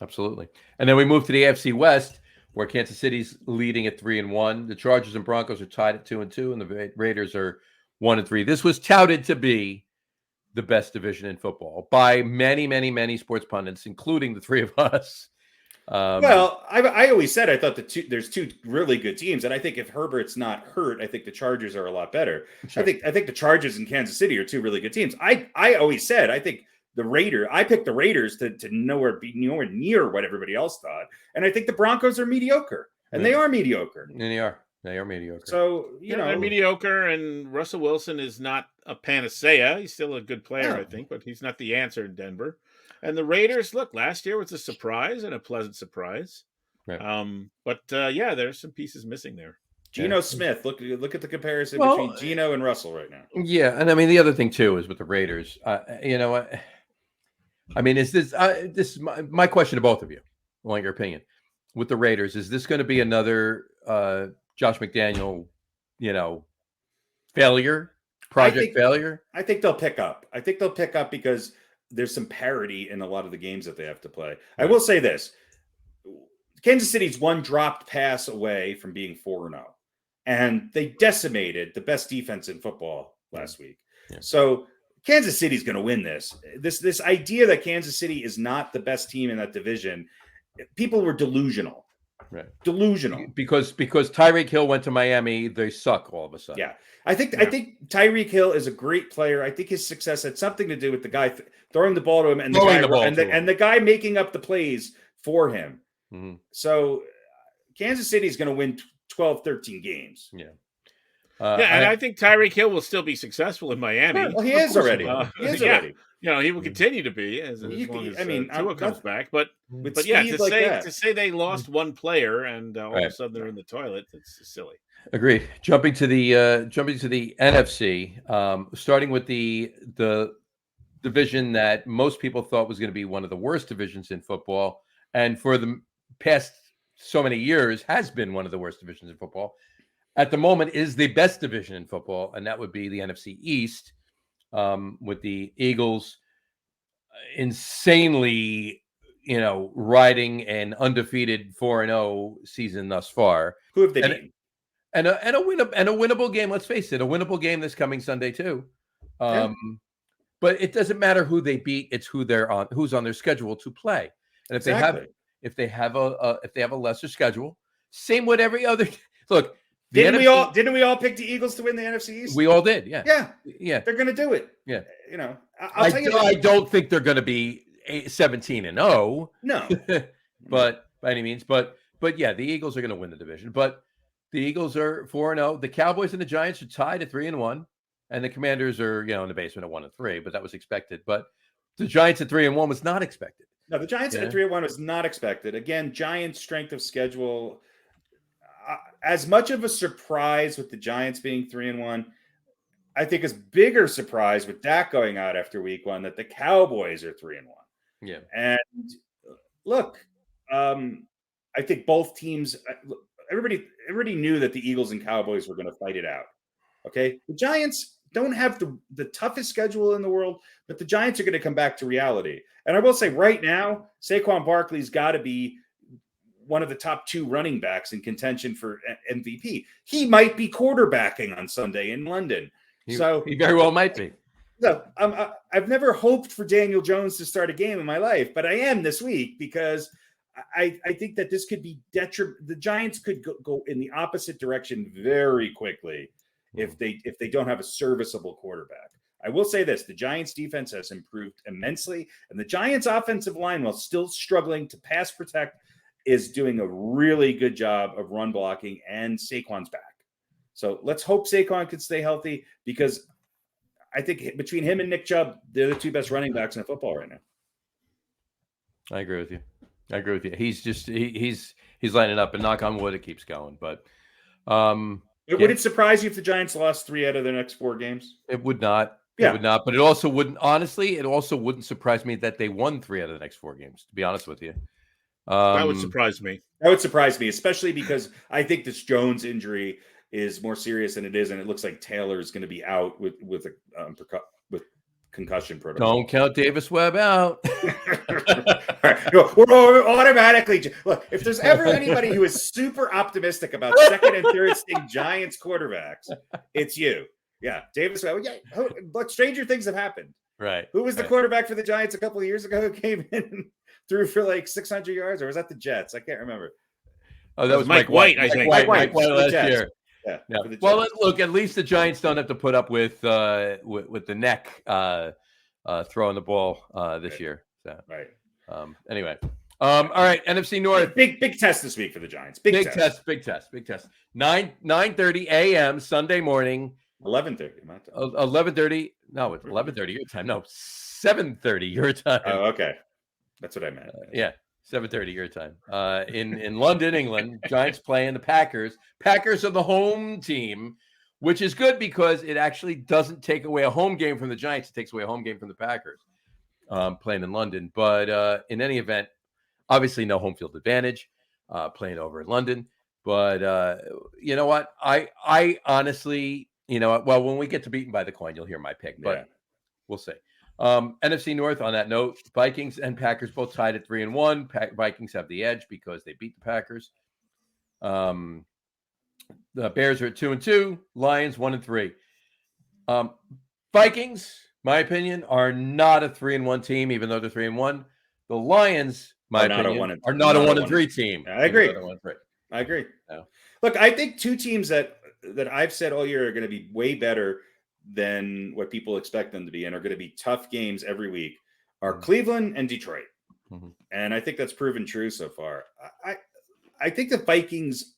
Speaker 2: Absolutely. And then we move to the AFC West, where Kansas City's leading at 3-1. The Chargers and Broncos are tied at 2-2, and the Raiders are 1-3. This was touted to be the best division in football by many, many, many sports pundits, including the three of us.
Speaker 3: Well, I always said I thought there's 2 really good teams, and I think if Herbert's not hurt, I think the Chargers are a lot better. Sure. I think the Chargers and Kansas City are 2 really good teams. I always said I think I picked the Raiders to nowhere near what everybody else thought, and I think the Broncos are mediocre, and they are mediocre.
Speaker 2: And they are mediocre.
Speaker 3: So
Speaker 4: they're mediocre, and Russell Wilson is not a panacea. He's still a good player, I think, but he's not the answer in Denver. And the Raiders, look, last year was a surprise and a pleasant surprise. Right. But there's some pieces missing there.
Speaker 3: Geno Smith, look at the comparison between Geno and Russell right now.
Speaker 2: Yeah, and I mean the other thing too is with the Raiders. I mean, is this is my question to both of you? I want your opinion. With the Raiders, is this going to be another Josh McDaniel, failure? Failure?
Speaker 3: I think they'll pick up. Because there's some parity in a lot of the games that they have to play. Right. I will say this. Kansas City's one dropped pass away from being 4-0. and they decimated the best defense in football last week.
Speaker 2: Yeah.
Speaker 3: So Kansas City's going to win this. This idea that Kansas City is not the best team in that division, people were delusional.
Speaker 2: Right.
Speaker 3: Delusional.
Speaker 2: Because Tyreek Hill went to Miami, they suck all of a sudden.
Speaker 3: Yeah. I think Tyreek Hill is a great player. I think his success had something to do with the guy throwing the ball to him and the guy making up the plays for him.
Speaker 2: Mm-hmm.
Speaker 3: So Kansas City is going to win 12, 13 games.
Speaker 2: Yeah.
Speaker 4: And I think Tyreek Hill will still be successful in Miami.
Speaker 3: Well, he is already.
Speaker 4: Already. He will continue to be as long as Tua comes back. But to say they lost one player and all of a sudden they're in the toilet, it's silly.
Speaker 2: Agree. Jumping to the NFC, starting with the division that most people thought was going to be one of the worst divisions in football, and for the past so many years has been one of the worst divisions in football. At the moment is the best division in football, and that would be the NFC East, with the Eagles insanely, riding an undefeated 4-0 season thus far.
Speaker 3: Who have they beaten?
Speaker 2: And a winnable game. Let's face it, a winnable game this coming Sunday too. But it doesn't matter who they beat; it's who's on their schedule to play. And if they have a lesser schedule, same with every other. Look.
Speaker 3: Didn't we all pick the Eagles to win the NFC East?
Speaker 2: We all did, yeah.
Speaker 3: Yeah. They're going to do it.
Speaker 2: Yeah.
Speaker 3: I
Speaker 2: don't think they're going to be 17-0.
Speaker 3: No.
Speaker 2: But by any means, but yeah, the Eagles are going to win the division. But the Eagles are 4-0. The Cowboys and the Giants are tied at 3-1, and the Commanders are, in the basement at 1-3, but that was expected. But the Giants at 3-1 was not expected.
Speaker 3: No, the Giants at 3-1 was not expected. Again, Giants' strength of schedule. As much of a surprise with the Giants being 3-1, I think is bigger surprise with Dak going out after week 1 that the Cowboys are 3-1.
Speaker 2: Yeah.
Speaker 3: And look, I think both teams, everybody knew that the Eagles and Cowboys were going to fight it out. Okay. The Giants don't have the toughest schedule in the world, but the Giants are going to come back to reality. And I will say right now, Saquon Barkley's got to be one of the top 2 running backs in contention for MVP. He might be quarterbacking on Sunday in London.
Speaker 2: He very well might be.
Speaker 3: So I've never hoped for Daniel Jones to start a game in my life, but I am this week because I think that this could be the Giants could go in the opposite direction very quickly if they don't have a serviceable quarterback. I will say this, the Giants defense has improved immensely, and the Giants offensive line, while still struggling to pass protect, is doing a really good job of run blocking, and Saquon's back. So let's hope Saquon can stay healthy because I think between him and Nick Chubb, they're the 2 best running backs in football right now.
Speaker 2: I agree with you. He's just he's lining up, and knock on wood, it keeps going. But
Speaker 3: would it surprise you if the Giants lost 3 out of their next 4 games?
Speaker 2: It would not.
Speaker 3: Yeah.
Speaker 2: It would not. But it also wouldn't. Honestly, it also wouldn't surprise me that they won 3 out of the next 4 games. To be honest with you.
Speaker 4: That would surprise me.
Speaker 3: That would surprise me, especially because I think this Jones injury is more serious than it is, and it looks like Taylor is going to be out with concussion protocol.
Speaker 2: Don't count Davis Webb out.
Speaker 3: Right. We're automatically look. If there's ever anybody who is super optimistic about second and third string Giants quarterbacks, it's you. Yeah, Davis Webb. Yeah, but stranger things have happened.
Speaker 2: Right.
Speaker 3: Who was the quarterback for the Giants a couple of years ago who came in? Threw for like 600 yards, or was that the Jets? I can't remember.
Speaker 2: Oh, that was
Speaker 4: Mike White, I think.
Speaker 3: Mike White
Speaker 2: last year.
Speaker 3: Yeah.
Speaker 2: Well, look, at least the Giants don't have to put up with the neck throwing the ball this year. So,
Speaker 3: right.
Speaker 2: Anyway, all right. NFC North.
Speaker 3: Big test this week for the Giants. Big test.
Speaker 2: 9:30 a.m. Sunday morning.
Speaker 3: 11:30.
Speaker 2: 11:30. No, it's 11:30 your time. No, 7:30 your time.
Speaker 3: Oh, okay. That's what I meant.
Speaker 2: Yeah, 7:30 your time. In London, England, Giants playing the Packers. Packers are the home team, which is good because it actually doesn't take away a home game from the Giants. It takes away a home game from the Packers playing in London. But in any event, obviously no home field advantage playing over in London. But you know what? I honestly, well, when we get to beaten by the coin, you'll hear my pick. But we'll see. NFC North, on that note, Vikings and Packers both tied at 3-1. Vikings have the edge because they beat the Packers. The Bears are at 2-2. Lions 1-3. Vikings, my opinion, are not a 3-1 team, even though they're 3-1. The Lions, my opinion, are not a 1-3 team.
Speaker 3: I agree.
Speaker 2: I agree.
Speaker 3: No. Look, I think two teams that I've said all year are going to be way better than what people expect them to be and are going to be tough games every week are Cleveland and Detroit.
Speaker 2: Mm-hmm.
Speaker 3: And I think that's proven true so far. I think the Vikings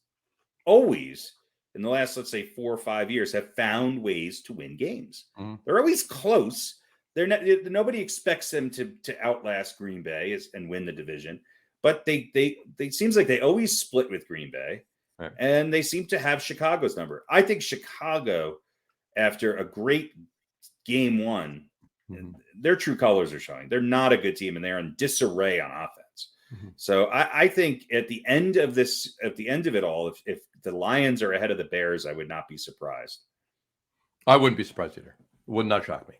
Speaker 3: always, in the last, let's say, 4 or 5 years, have found ways to win games.
Speaker 2: Mm-hmm.
Speaker 3: They're always close. They're not. Nobody expects them to outlast Green Bay and win the division, but they seems like they always split with Green Bay,
Speaker 2: right.
Speaker 3: And they seem to have Chicago's number. I think Chicago, after a great game one, their true colors are showing. They're not a good team, and they're in disarray on offense. Mm-hmm. So I think at the end of it all, if the Lions are ahead of the Bears, I would not be surprised.
Speaker 2: I wouldn't be surprised either. It would not shock me.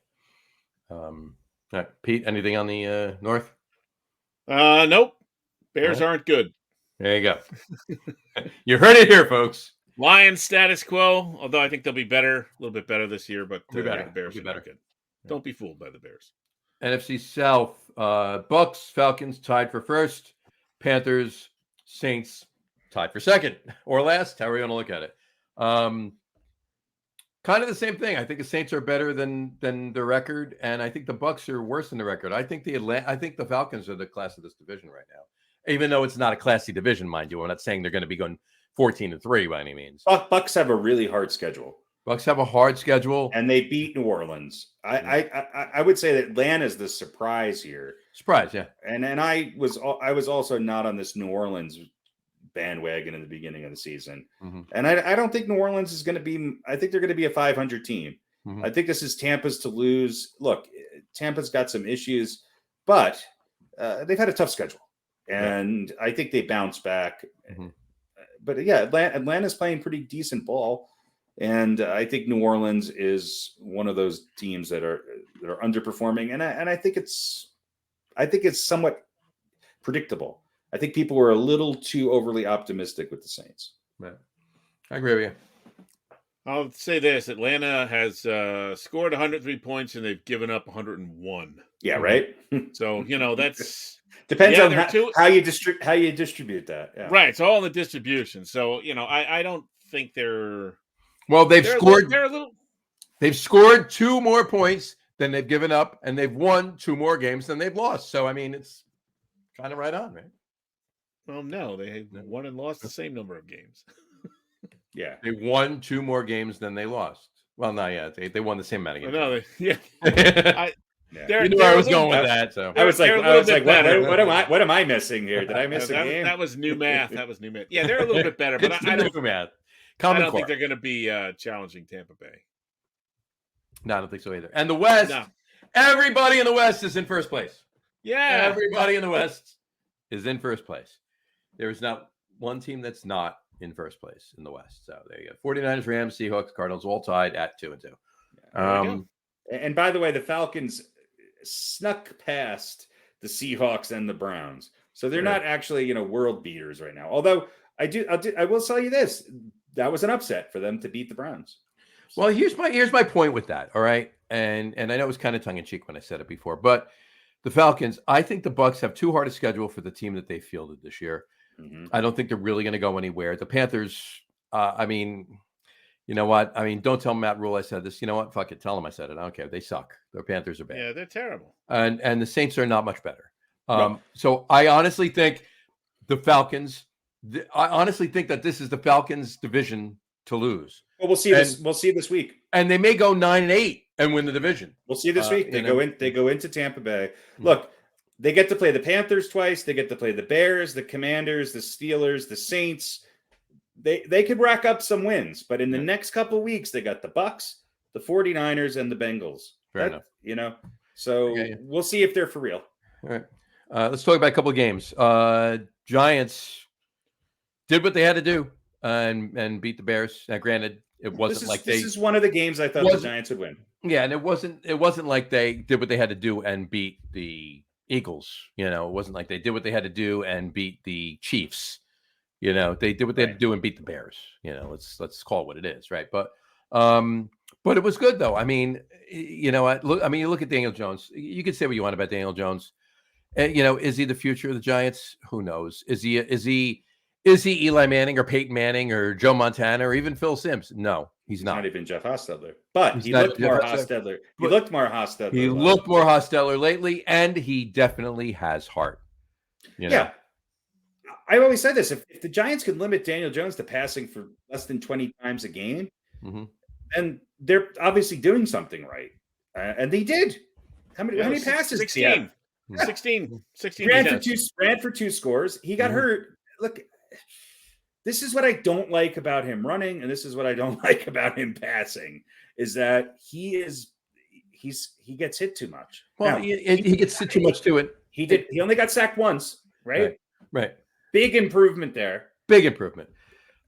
Speaker 2: All right, Pete, anything on the North?
Speaker 4: Nope. Bears aren't good.
Speaker 2: There you go. You heard it here, folks.
Speaker 4: Lions status quo, although I think they'll be better, a little bit better this year, but the Bears will be better. Good. Don't be fooled by the Bears.
Speaker 2: NFC South, Bucks, Falcons tied for first. Panthers, Saints tied for second or last, however you want to look at it. Kind of the same thing. I think the Saints are better than the record, and I think the Bucks are worse than the record. I think the Falcons are the class of this division right now, even though it's not a classy division, mind you. I'm not saying they're going to be going 14-3 by any means.
Speaker 3: Bucks have a really hard schedule.
Speaker 2: Bucks have a hard schedule,
Speaker 3: and they beat New Orleans. I would say that Atlanta is the surprise here.
Speaker 2: Surprise, yeah.
Speaker 3: And I was also not on this New Orleans bandwagon in the beginning of the season. Mm-hmm. And I don't think New Orleans is going to be, I think they're going to be a 500 team. Mm-hmm. I think this is Tampa's to lose. Look, Tampa's got some issues, but they've had a tough schedule. And I think they bounce back. Mm-hmm. But yeah, Atlanta's playing pretty decent ball. And I think New Orleans is one of those teams that are underperforming. And I think it's somewhat predictable. I think people were a little too overly optimistic with the Saints.
Speaker 2: Right. I agree with you.
Speaker 4: I'll say this. Atlanta has scored 103 points and they've given up 101.
Speaker 3: Yeah, right?
Speaker 4: So, that's...
Speaker 3: Depends on how you distribute that. Yeah.
Speaker 4: Right. It's all in the distribution. So, I don't think they're...
Speaker 2: Well, they've scored...
Speaker 4: They're a little...
Speaker 2: They've scored 2 more points than they've given up, and they've won 2 more games than they've lost. So, I mean, it's kind of right on, right?
Speaker 4: Well, no, they won and lost the same number of games.
Speaker 3: Yeah.
Speaker 2: They won 2 more games than they lost. Well, no, yeah. They won the same amount of games.
Speaker 4: You
Speaker 2: knew where I was going with that. So
Speaker 3: I was like, what am I missing here? Did I miss a game?
Speaker 4: That was new math. Yeah, they're a little bit better, but I don't think they're going to be challenging Tampa Bay.
Speaker 2: No, I don't think so either. And the West, everybody in the West is in first place.
Speaker 4: Yeah.
Speaker 2: Everybody in the West is in first place. There is not one team that's not in first place in the West. So there you go. 49ers, Rams, Seahawks, Cardinals all tied at 2-2.
Speaker 3: And by the way, the Falcons snuck past the Seahawks and the Browns. So they're not actually, world beaters right now. Although I will tell you this, that was an upset for them to beat the Browns.
Speaker 2: Well, here's my point with that. All right. And I know it was kind of tongue in cheek when I said it before, but the Falcons, I think the Bucs have too hard a schedule for the team that they fielded this year. Mm-hmm. I don't think they're really going to go anywhere. The Panthers, you know what? I mean, don't tell Matt Rule I said this. You know what? Fuck it. Tell them I said it. I don't care. They suck. The Panthers are bad.
Speaker 4: Yeah, they're terrible.
Speaker 2: And the Saints are not much better. So I honestly think the Falcons. I honestly think that this is the Falcons' division to lose.
Speaker 3: Well, we'll see this week.
Speaker 2: And they may go 9-8 and win the division.
Speaker 3: We'll see this week. They go into Tampa Bay. Look, they get to play the Panthers twice. They get to play the Bears, the Commanders, the Steelers, the Saints. They could rack up some wins, but in the next couple of weeks, they got the Bucs, the 49ers, and the Bengals.
Speaker 2: Fair enough.
Speaker 3: So we'll see if they're for real.
Speaker 2: All right. Let's talk about a couple of games. Giants did what they had to do and beat the Bears. Now, granted, it wasn't
Speaker 3: this is one of the games I thought the Giants would win.
Speaker 2: Yeah, and it wasn't like they did what they had to do and beat the Eagles. It wasn't like they did what they had to do and beat the Chiefs. They did what they had to do and beat the Bears. Let's call it what it is, right? But it was good though. I mean, you look at Daniel Jones. You could say what you want about Daniel Jones. Is he the future of the Giants? Who knows? Is he Eli Manning or Peyton Manning or Joe Montana or even Phil Simms? No, he's not.
Speaker 3: Not even Jeff Hostetler. But he looked more Hostetler. He looked more Hostetler.
Speaker 2: He looked more Hostetler lately, and he definitely has heart.
Speaker 3: Yeah. I always said this. If the Giants could limit Daniel Jones to passing for less than 20 times a game, then they're obviously doing something right. And they did. How many passes?
Speaker 4: 16. 16
Speaker 3: ran for two scores. He got hurt. Look, this is what I don't like about him running, and this is what I don't like about him passing, is that he gets hit too much.
Speaker 2: Well, now, he gets hit too much to it.
Speaker 3: He only got sacked once, right?
Speaker 2: Right.
Speaker 3: Big improvement there.
Speaker 2: Big improvement.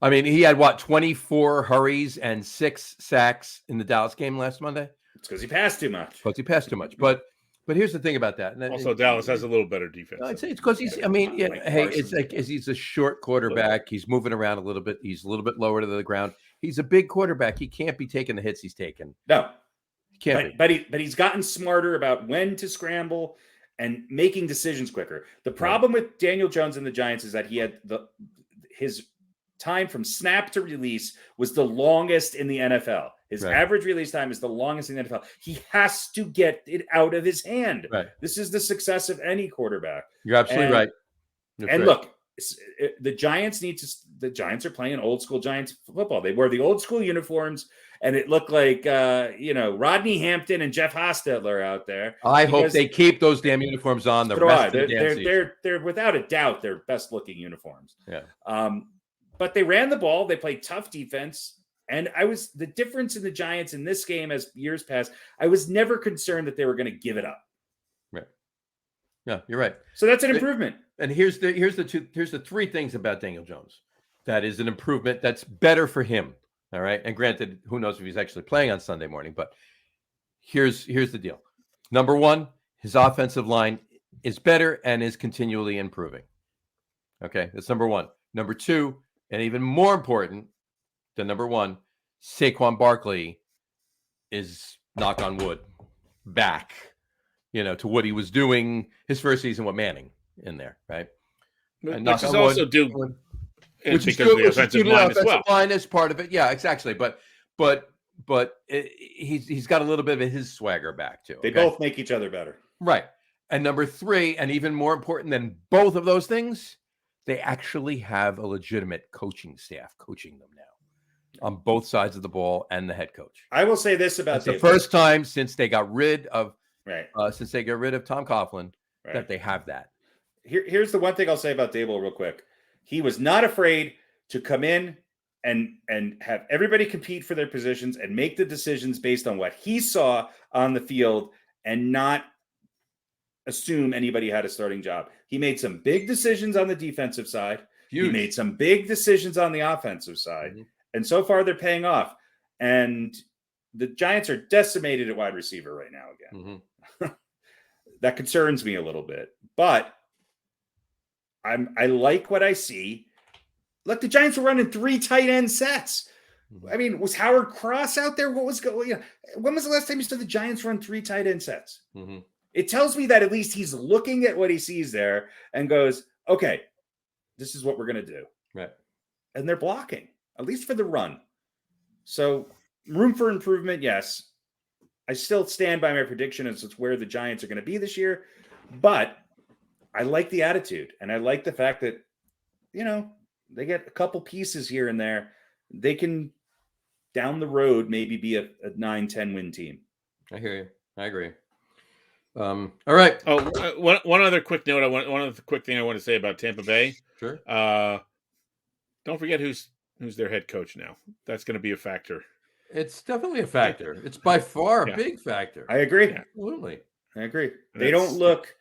Speaker 2: I mean, he had 24 hurries and 6 sacks in the Dallas game last Monday.
Speaker 3: It's because he passed too much.
Speaker 2: But here's the thing about that.
Speaker 4: Also, Dallas has a little better defense.
Speaker 2: I'd say it's because he's. I mean, it's like he's a short quarterback. He's moving around a little bit. He's a little bit lower to the ground. He's a big quarterback. He can't be taking the hits he's taking.
Speaker 3: No,
Speaker 2: he can't.
Speaker 3: But he's gotten smarter about when to scramble and making decisions quicker. The problem with Daniel Jones and the Giants is that he had his time from snap to release was the longest in the NFL. His average release time is the longest in the NFL. He has to get it out of his hand.
Speaker 2: Right.
Speaker 3: This is the success of any quarterback.
Speaker 2: You're absolutely right.
Speaker 3: Look, the Giants are playing old school Giants football. They wore the old school uniforms, and it looked like Rodney Hampton and Jeff Hostetler out there.
Speaker 2: I hope they keep those damn uniforms on the rest of the damn season.
Speaker 3: They're without a doubt their best looking uniforms.
Speaker 2: Yeah.
Speaker 3: But they ran the ball. They played tough defense. And the difference in the Giants in this game as years passed, I was never concerned that they were going to give it up.
Speaker 2: Right. Yeah, you're right.
Speaker 3: So that's an improvement.
Speaker 2: And here's the 3 things about Daniel Jones that is an improvement that's better for him. All right. And granted, who knows if he's actually playing on Sunday morning, but here's the deal. Number 1, his offensive line is better and is continually improving. Okay, that's number 1. Number 2, and even more important than number 1, Saquon Barkley is, knock on wood, back, to what he was doing his first season with Manning in there, right?
Speaker 4: And which is also due,
Speaker 2: which
Speaker 4: because of the offensive line as well.
Speaker 2: Line is part of it, yeah, exactly. But he's got a little bit of his swagger back too.
Speaker 3: They both make each other better,
Speaker 2: right? And number 3, and even more important than both of those things, they actually have a legitimate coaching staff coaching them now on both sides of the ball and the head coach.
Speaker 3: I will say this about
Speaker 2: the first time since they got rid of Tom Coughlin that they have that.
Speaker 3: Here's the one thing I'll say about Dable real quick. He was not afraid to come in and have everybody compete for their positions and make the decisions based on what he saw on the field and not assume anybody had a starting job. He made some big decisions on the defensive side. Huge. He made some big decisions on the offensive side. Mm-hmm. And so far they're paying off. And the Giants are decimated at wide receiver right now again. Mm-hmm. That concerns me a little bit. But I like what I see. Look, the Giants were running 3 tight end sets. I mean, was Howard Cross out there? What was going on? When was the last time you saw the Giants run 3 tight end sets? Mm-hmm. It tells me that at least he's looking at what he sees there and goes, okay, this is what we're going to do.
Speaker 2: Right.
Speaker 3: And they're blocking, at least for the run. So room for improvement, yes. I still stand by my prediction as it's where the Giants are going to be this year. But I like the attitude. And I like the fact that, they get a couple pieces here and there. They can, down the road, maybe be a 9-10 win team.
Speaker 2: I hear you. I agree. All right.
Speaker 4: Oh, one other quick note. One other quick thing I want to say about Tampa Bay.
Speaker 2: Sure.
Speaker 4: Don't forget who's their head coach now. That's going to be a factor.
Speaker 2: It's definitely a factor. It's by far a big factor.
Speaker 3: I agree.
Speaker 2: Yeah. Absolutely.
Speaker 3: I agree. They don't look.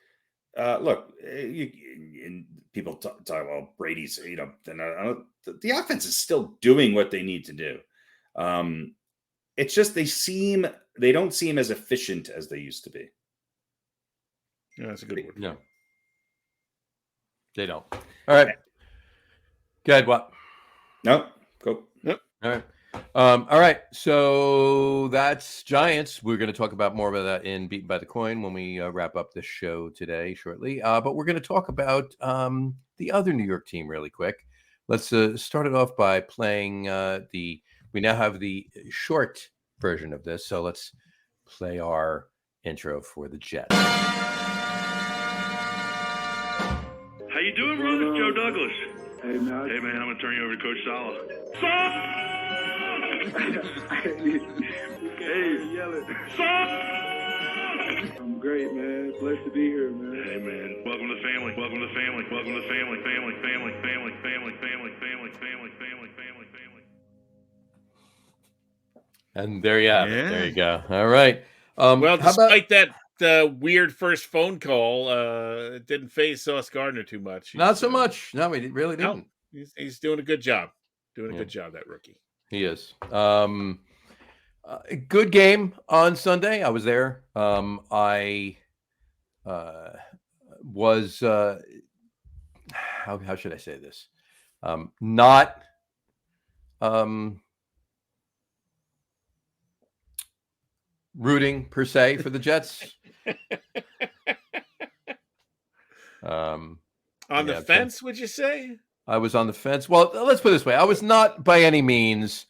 Speaker 3: People talk about Brady's. The offense is still doing what they need to do. It's just they don't seem as efficient as they used to be.
Speaker 4: Yeah, that's a good word.
Speaker 2: No, they don't. All right. Good. What?
Speaker 3: No, go.
Speaker 4: Yep.
Speaker 2: All right. All right. So that's Giants. We're going to talk about more about that in Beaten by the Coin when we wrap up the show today shortly. But we're going to talk about the other New York team really quick. Let's start it off by playing we now have the short version of this. So let's play our intro for the Jets.
Speaker 5: How you doing, brother? Joe Douglas.
Speaker 6: Hey, man.
Speaker 5: Hey, man, I'm going to turn you over to Coach Sala.
Speaker 6: Hey, yelling. I'm great, man. Blessed to be here, man.
Speaker 5: Hey, man. Welcome to the family. Welcome to the family. Welcome to the family. Family, family, family, family, family, family, family, family, family, family.
Speaker 2: And there you have it.
Speaker 4: Yeah.
Speaker 2: There you go. All right.
Speaker 4: Well,
Speaker 2: how about-
Speaker 4: despite that weird first phone call, it didn't faze Sauce Gardner too much.
Speaker 2: Not so much. No, we really
Speaker 4: No.
Speaker 2: didn't.
Speaker 4: He's doing a good job. Doing a
Speaker 2: Yeah.
Speaker 4: good job, that rookie.
Speaker 2: He is. Good game on Sunday. I was there. I was how should I say this? Not rooting per se for the Jets.
Speaker 4: On
Speaker 2: Yeah,
Speaker 4: the fence, would you say?
Speaker 2: I was on the fence. Well, let's put it this way. I was not by any means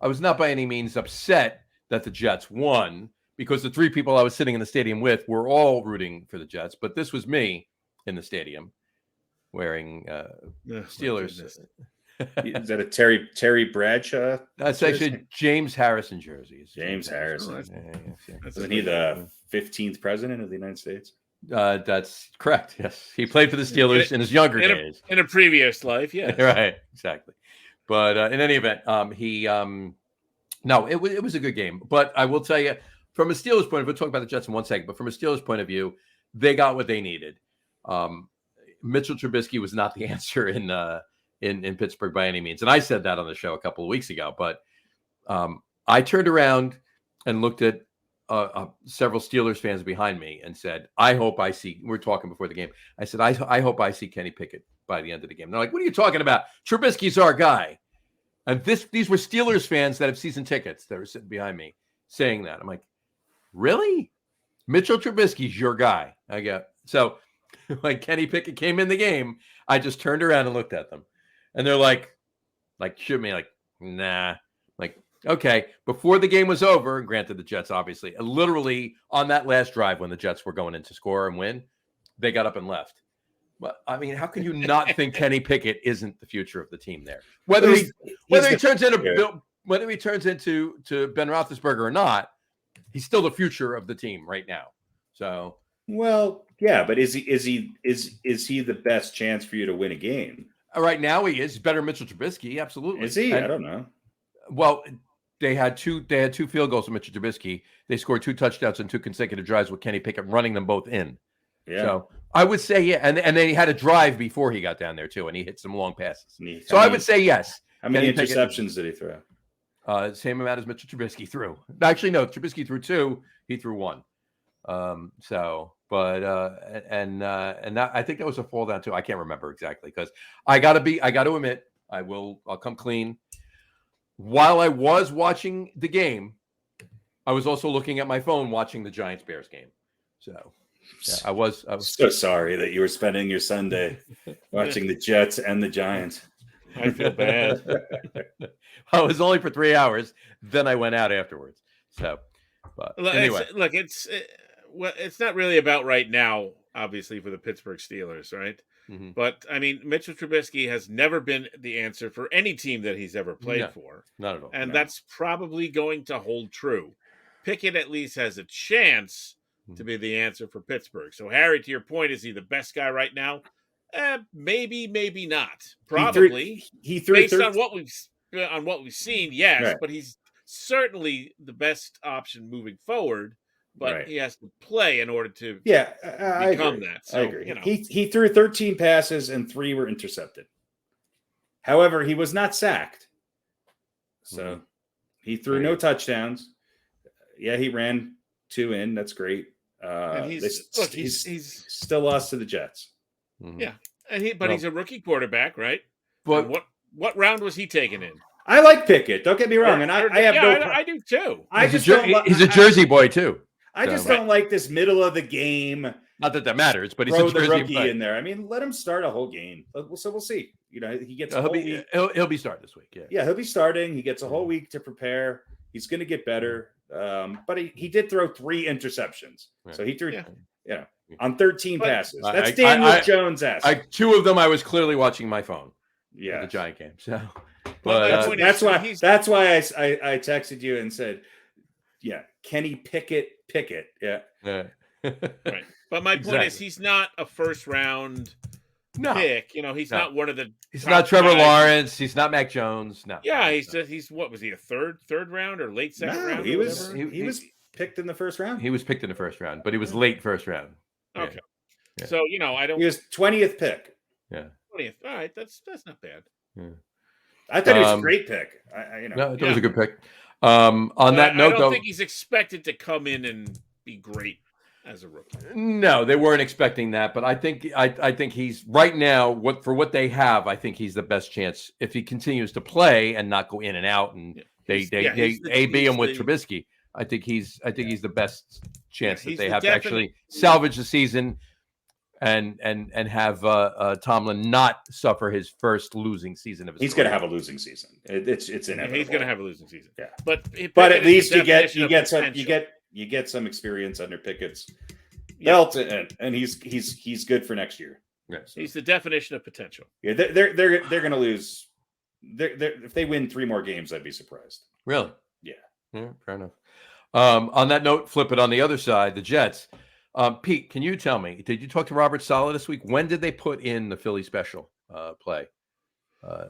Speaker 2: upset that the Jets won because the three people I was sitting in the stadium with were all rooting for the Jets. But this was me in the stadium wearing Steelers.
Speaker 3: Is that a Terry Bradshaw?
Speaker 2: That's actually James Harrison jerseys.
Speaker 3: James Harrison.
Speaker 4: That's
Speaker 3: Isn't he the 15th president of the United States?
Speaker 2: That's correct. Yes, he played for the Steelers in his younger days.
Speaker 4: In a previous life, yeah.
Speaker 2: Right, exactly. But in any event, it was a good game. But I will tell you, from a Steelers point of view, we'll talk about the Jets in 1 second. But from a Steelers point of view, they got what they needed. Mitchell Trubisky was not the answer in Pittsburgh by any means, and I said that on the show a couple of weeks ago. But I turned around and looked at several Steelers fans behind me and said, I hope I see, we're talking before the game. I said, I hope I see Kenny Pickett by the end of the game. And they're like, what are you talking about? Trubisky's our guy. And these were Steelers fans that have season tickets that were sitting behind me saying that. I'm like, really? Mitchell Trubisky's your guy. I go, so when Kenny Pickett came in the game, I just turned around and looked at them. And they're like shoot me, like, nah. Like, okay, before the game was over, and granted the Jets, obviously, literally on that last drive when the Jets were going in to score and win, they got up and left. But I mean, how can you not think Kenny Pickett isn't the future of the team there? Whether he turns into Ben Roethlisberger or not, he's still the future of the team right now. So,
Speaker 3: well, yeah, but is he the best chance for you to win a game?
Speaker 2: Right now he is. He's better than Mitchell Trubisky, absolutely.
Speaker 3: Is he? I don't know.
Speaker 2: Well, they had two field goals from Mitchell Trubisky. They scored 2 touchdowns in 2 consecutive drives with Kenny Pickett running them both in.
Speaker 3: Yeah.
Speaker 2: So I would say, yeah. And then he had a drive before he got down there, too, and he hit some long passes. I would say yes.
Speaker 3: How many
Speaker 2: Kenny
Speaker 3: interceptions did he throw?
Speaker 2: Same amount as Mitchell Trubisky threw. Actually, no, Trubisky threw 2. He threw 1. But that, I think that was a fall down too. I can't remember exactly because I got to admit, I'll come clean. While I was watching the game, I was also looking at my phone watching the Giants Bears game. So yeah, I was
Speaker 3: so sorry that you were spending your Sunday watching the Jets and the Giants.
Speaker 4: I feel bad.
Speaker 2: I was only for 3 hours. Then I went out afterwards. So, but anyway,
Speaker 4: it's not really about right now, obviously, for the Pittsburgh Steelers, right?
Speaker 2: Mm-hmm.
Speaker 4: But I mean, Mitchell Trubisky has never been the answer for any team that he's ever played for.
Speaker 2: Not at all.
Speaker 4: And that's probably going to hold true. Pickett at least has a chance to be the answer for Pittsburgh. So, Harry, to your point, is he the best guy right now? Maybe, maybe not. Probably.
Speaker 3: He threw
Speaker 4: based on what we've seen, yes,
Speaker 3: right.
Speaker 4: But he's certainly the best option moving forward. But
Speaker 3: right.
Speaker 4: He has to play in order to
Speaker 3: become
Speaker 4: that. So,
Speaker 3: I agree. He threw 13 passes and 3 were intercepted. However, he was not sacked. So he threw no touchdowns. Yeah, he ran 2 in. That's great. He's still lost to the Jets.
Speaker 4: Yeah, and he's a rookie quarterback, right?
Speaker 2: But
Speaker 4: And what round was he taken in?
Speaker 3: I like Pickett. Don't get me wrong, and I have
Speaker 4: I do too.
Speaker 2: he's a Jersey boy too.
Speaker 3: I just
Speaker 2: So-
Speaker 3: don't like this middle of the game.
Speaker 2: Not that matters, but he's
Speaker 3: Throw
Speaker 2: a
Speaker 3: the
Speaker 2: Jersey
Speaker 3: rookie
Speaker 2: boy.
Speaker 3: in there. I mean, let him start a whole game. So we'll see. You know, he gets a
Speaker 2: He'll
Speaker 3: whole week.
Speaker 2: he'll be starting this week. Yeah.
Speaker 3: Yeah, he'll be starting. He gets a whole week to prepare. He's going to get better. But he did throw 3 interceptions.
Speaker 2: Right.
Speaker 3: So he threw,
Speaker 4: Yeah.
Speaker 3: on 13
Speaker 4: But-
Speaker 3: passes.
Speaker 2: I-
Speaker 3: That's
Speaker 2: I-
Speaker 3: Daniel
Speaker 2: I-
Speaker 3: Jones-esque.
Speaker 2: 2 of them I was clearly watching my phone.
Speaker 3: Yeah,
Speaker 2: The Giant game. So,
Speaker 4: Well,
Speaker 2: but
Speaker 3: that's why I texted you and said, yeah, Kenny Pickett. Yeah.
Speaker 4: Right. But my point is,
Speaker 2: Exactly.
Speaker 4: he's not a first round
Speaker 2: no,
Speaker 4: pick. You know, he's
Speaker 2: No.
Speaker 4: not one of the.
Speaker 2: he's
Speaker 4: top
Speaker 2: not Trevor
Speaker 4: guys.
Speaker 2: Lawrence. He's not Mac Jones. No.
Speaker 4: Yeah, he's what was he, a third round or late second
Speaker 3: No,
Speaker 4: round?
Speaker 3: he
Speaker 4: or
Speaker 3: was
Speaker 4: whatever?
Speaker 3: he was picked in the first round.
Speaker 2: He was picked in the first round, but he was late first round. Yeah.
Speaker 4: Okay.
Speaker 2: Yeah.
Speaker 4: So I don't.
Speaker 3: He was 20th pick.
Speaker 2: Yeah.
Speaker 4: 20th. All right, that's not bad.
Speaker 3: I thought he was a great pick.
Speaker 2: No, that was a good pick. On that
Speaker 4: I
Speaker 2: note,
Speaker 4: don't
Speaker 2: though,
Speaker 4: think he's expected to come in and be great as a rookie.
Speaker 2: no, they weren't expecting that. But I think he's right now. What they have, I think he's the best chance if he continues to play and not go in and out. And they
Speaker 4: He's the-
Speaker 2: AB him with
Speaker 4: he's the-
Speaker 2: Trubisky. I think he's the best chance that
Speaker 4: he's
Speaker 2: they
Speaker 4: the
Speaker 2: have to
Speaker 4: definite-
Speaker 2: actually salvage the season and have Tomlin not suffer his first losing season of his
Speaker 3: He's
Speaker 2: career.
Speaker 3: going to have a losing season. It's inevitable.
Speaker 4: He's going to have a lose season.
Speaker 3: Yeah.
Speaker 4: but
Speaker 3: But at least you get
Speaker 4: definition of
Speaker 3: you get some experience under Pickett's
Speaker 4: Yeah.
Speaker 3: belt, and he's good for next year.
Speaker 2: Yeah.
Speaker 4: He's the definition of potential.
Speaker 3: Yeah, they're going to lose. If they win 3 more games, I'd be surprised.
Speaker 2: Really?
Speaker 3: Yeah.
Speaker 2: Fair enough. On that note, flip it on the other side, the Jets. Pete, can you tell me, did you talk to Robert Saleh this week? When did they put in the Philly special play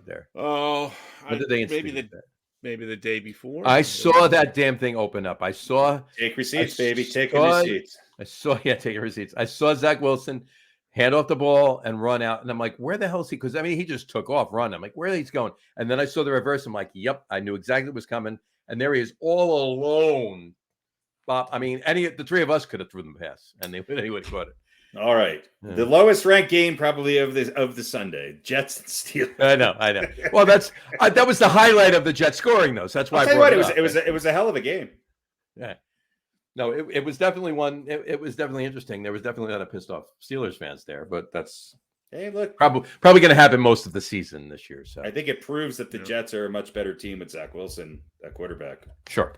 Speaker 2: there?
Speaker 4: Oh,
Speaker 2: When did they institute that?
Speaker 4: maybe the day before.
Speaker 2: I saw that damn thing open up.
Speaker 3: Take receipts,
Speaker 2: I
Speaker 3: baby. Take
Speaker 2: saw-
Speaker 3: receipts.
Speaker 2: Taking receipts. I saw Zach Wilson hand off the ball and run out. And I'm like, where the hell is he? Because, he just took off running. I'm like, where is he going? And then I saw the reverse. I'm like, yep, I knew exactly what was coming. And there he is all alone. Bob, the 3 of us could have threw them a pass, and they would have caught it.
Speaker 3: All right,
Speaker 2: Yeah.
Speaker 3: the lowest ranked game probably of the Sunday: Jets and Steelers.
Speaker 2: I know. Well, that was the highlight of the Jets scoring, though. So that's why
Speaker 3: I'll
Speaker 2: I
Speaker 3: tell you
Speaker 2: brought
Speaker 3: what,
Speaker 2: it up.
Speaker 3: it was a hell of a game.
Speaker 2: Yeah. No, it was definitely one. It was definitely interesting. There was definitely a lot of pissed off Steelers fans there, but that's
Speaker 3: Hey, look,
Speaker 2: probably going to happen most of the season this year. So
Speaker 3: I think it proves that the Jets are a much better team with Zach Wilson at quarterback.
Speaker 2: sure.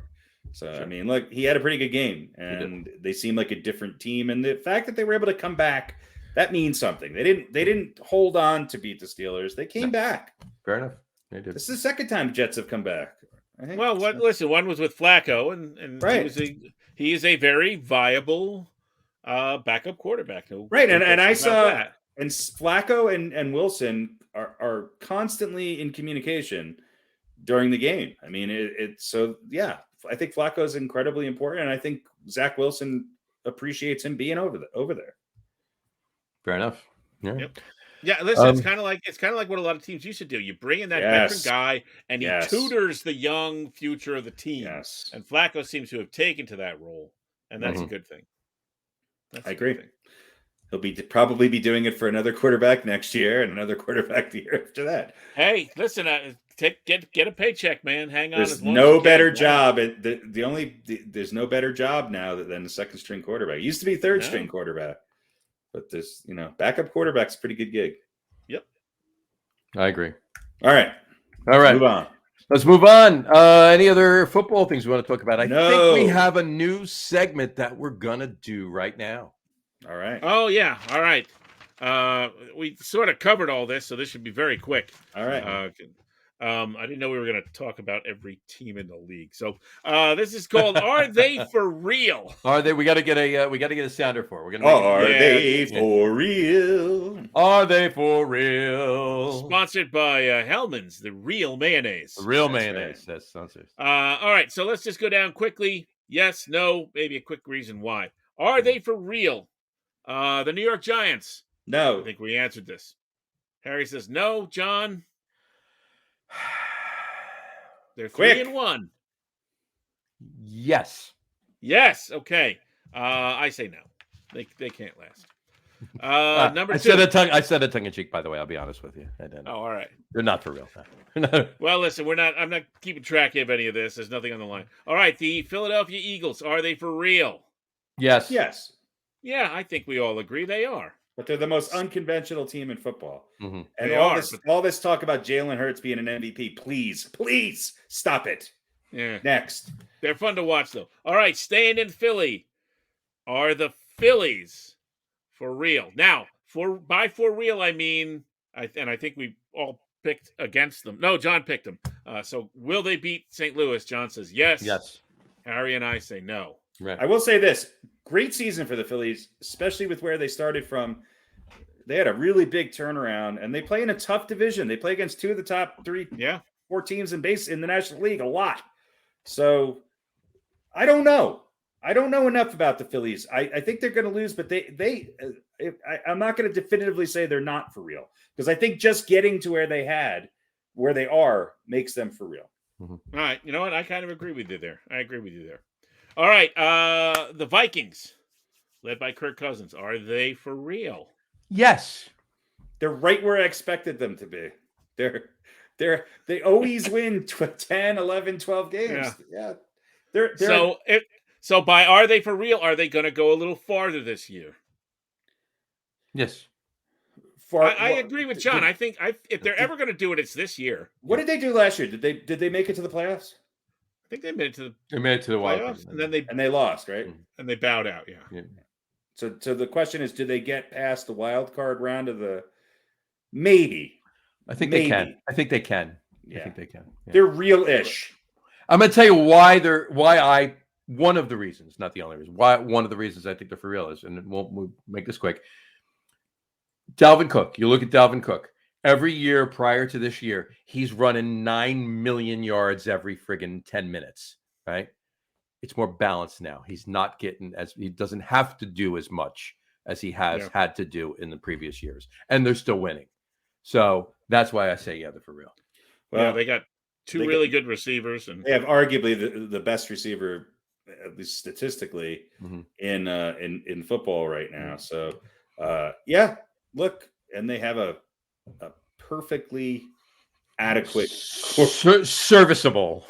Speaker 3: So
Speaker 2: Sure.
Speaker 3: look, he had a pretty good game, and they seem like a different team. And the fact that they were able to come back, that means something. They didn't hold on to beat the Steelers. They came back.
Speaker 2: Fair enough. They did.
Speaker 3: This is the second time Jets have come back. I think
Speaker 4: Well, listen, one was with Flacco, and
Speaker 3: Right.
Speaker 4: he is a very viable backup quarterback. No
Speaker 3: Right, and
Speaker 4: question
Speaker 3: I
Speaker 4: about
Speaker 3: saw
Speaker 4: that.
Speaker 3: and Flacco and Wilson are constantly in communication during the game. I think Flacco is incredibly important, and I think Zach Wilson appreciates him being over there.
Speaker 2: Fair enough. Yeah.
Speaker 4: Yep. Yeah, listen, it's kind of like what a lot of teams used to do. You bring in that
Speaker 3: Yes.
Speaker 4: veteran guy, and he
Speaker 3: Yes.
Speaker 4: tutors the young future of the team.
Speaker 3: Yes,
Speaker 4: And Flacco seems to have taken to that role, and that's a good thing. That's
Speaker 3: I
Speaker 4: a good
Speaker 3: agree.
Speaker 4: thing.
Speaker 3: he'll probably be doing it for another quarterback next year and another quarterback the year after that.
Speaker 4: Hey, listen, get a paycheck, man. Hang on.
Speaker 3: There's
Speaker 4: as long as
Speaker 3: no
Speaker 4: you
Speaker 3: better
Speaker 4: can.
Speaker 3: job. There's no better job now than the second string quarterback. It used to be third string quarterback, but this backup quarterback's a pretty good gig.
Speaker 4: Yep.
Speaker 2: I agree.
Speaker 3: All right.
Speaker 2: Move
Speaker 3: on.
Speaker 2: Let's move on. Any other football things we want to talk about? I
Speaker 3: No.
Speaker 2: think we have a new segment that we're gonna do right now.
Speaker 3: All right.
Speaker 4: Oh yeah. All right. We sort of covered all this, so this should be very quick.
Speaker 3: All right.
Speaker 4: I didn't know we were going to talk about every team in the league. So this is called "Are They for Real?"
Speaker 2: Are they? We got to get a sounder for it. We're gonna.
Speaker 3: Are
Speaker 2: make it-
Speaker 3: they for real?
Speaker 2: Are they for real?
Speaker 4: Sponsored by Hellman's, the real mayonnaise.
Speaker 2: The real
Speaker 3: That's
Speaker 2: mayonnaise. That's nonsense.
Speaker 4: All right, so let's just go down quickly. Yes, no, maybe a quick reason why. Are they for real? The New York Giants. I
Speaker 3: No.
Speaker 4: think we answered this. Harry says no. John, they're
Speaker 3: Quick.
Speaker 4: 3-1.
Speaker 2: Yes.
Speaker 4: Yes. Okay. I say no. They can't last. Number
Speaker 2: I
Speaker 4: two.
Speaker 2: I said it tongue in cheek, by the way. I'll be honest with you. I didn't.
Speaker 4: Oh, all right.
Speaker 2: They're not for real. No.
Speaker 4: Well, listen, I'm not keeping track of any of this. There's nothing on the line. All right, the Philadelphia Eagles, are they for real?
Speaker 2: Yes.
Speaker 3: Yes,
Speaker 4: Yeah, I think we all agree they are.
Speaker 3: but they're the most unconventional team in football.
Speaker 2: Mhm.
Speaker 3: And
Speaker 4: They
Speaker 3: all
Speaker 4: are,
Speaker 3: all this talk about Jalen Hurts being an MVP, please stop it.
Speaker 4: Yeah.
Speaker 3: Next.
Speaker 4: They're fun to watch, though. All right, staying in Philly. Are the Phillies for real? Now, for real, I mean, I think we all picked against them. No, John picked them. So will they beat St. Louis? John says yes.
Speaker 2: Yes.
Speaker 4: Harry and I say no.
Speaker 2: Right.
Speaker 3: I will say this. Great season for the Phillies, especially with where they started from. They had a really big turnaround, and they play in a tough division. They play against two of the top 4 teams in the National League a lot. So I don't know. I don't know enough about the Phillies. I think they're going to lose, but I'm not going to definitively say they're not for real, because I think just getting to where they are makes them for real.
Speaker 2: Mm-hmm.
Speaker 4: All right. You know what? I kind of agree with you there. All right. The Vikings, led by Kirk Cousins, are they for real?
Speaker 2: Yes.
Speaker 3: They're right where I expected them to be. They always win 10, 11, 12 games. Yeah.
Speaker 4: So by are they for real? Are they going to go a little farther this year?
Speaker 2: Yes.
Speaker 4: I agree with John. I think if they're ever going to do it, it's this year.
Speaker 3: What did they do last year? Did they make it to the playoffs?
Speaker 4: I think they made it to
Speaker 2: the wild
Speaker 4: playoffs,
Speaker 2: card.
Speaker 3: And they lost, right?
Speaker 4: and they bowed out. Yeah.
Speaker 3: So the question is, do they get past the wild card round of the? Maybe.
Speaker 2: I think they can. I think they can.
Speaker 3: Yeah.
Speaker 2: I think they can. Yeah.
Speaker 3: They're real-ish.
Speaker 2: I'm going to tell you one of the reasons, not the only reason, one of the reasons I think they're for real is, and we'll make this quick. Dalvin Cook. You look at Dalvin Cook. Every year prior to this year, he's running 9 million yards every friggin' 10 minutes, right? It's more balanced now. He's not he doesn't have to do as much as he has had to do in the previous years. And they're still winning. So that's why I say, yeah, they're for real.
Speaker 4: Well, they got two really good receivers, and
Speaker 3: they have arguably the best receiver, at least statistically, in football right now. So, look, and they have a perfectly adequate,
Speaker 2: serviceable.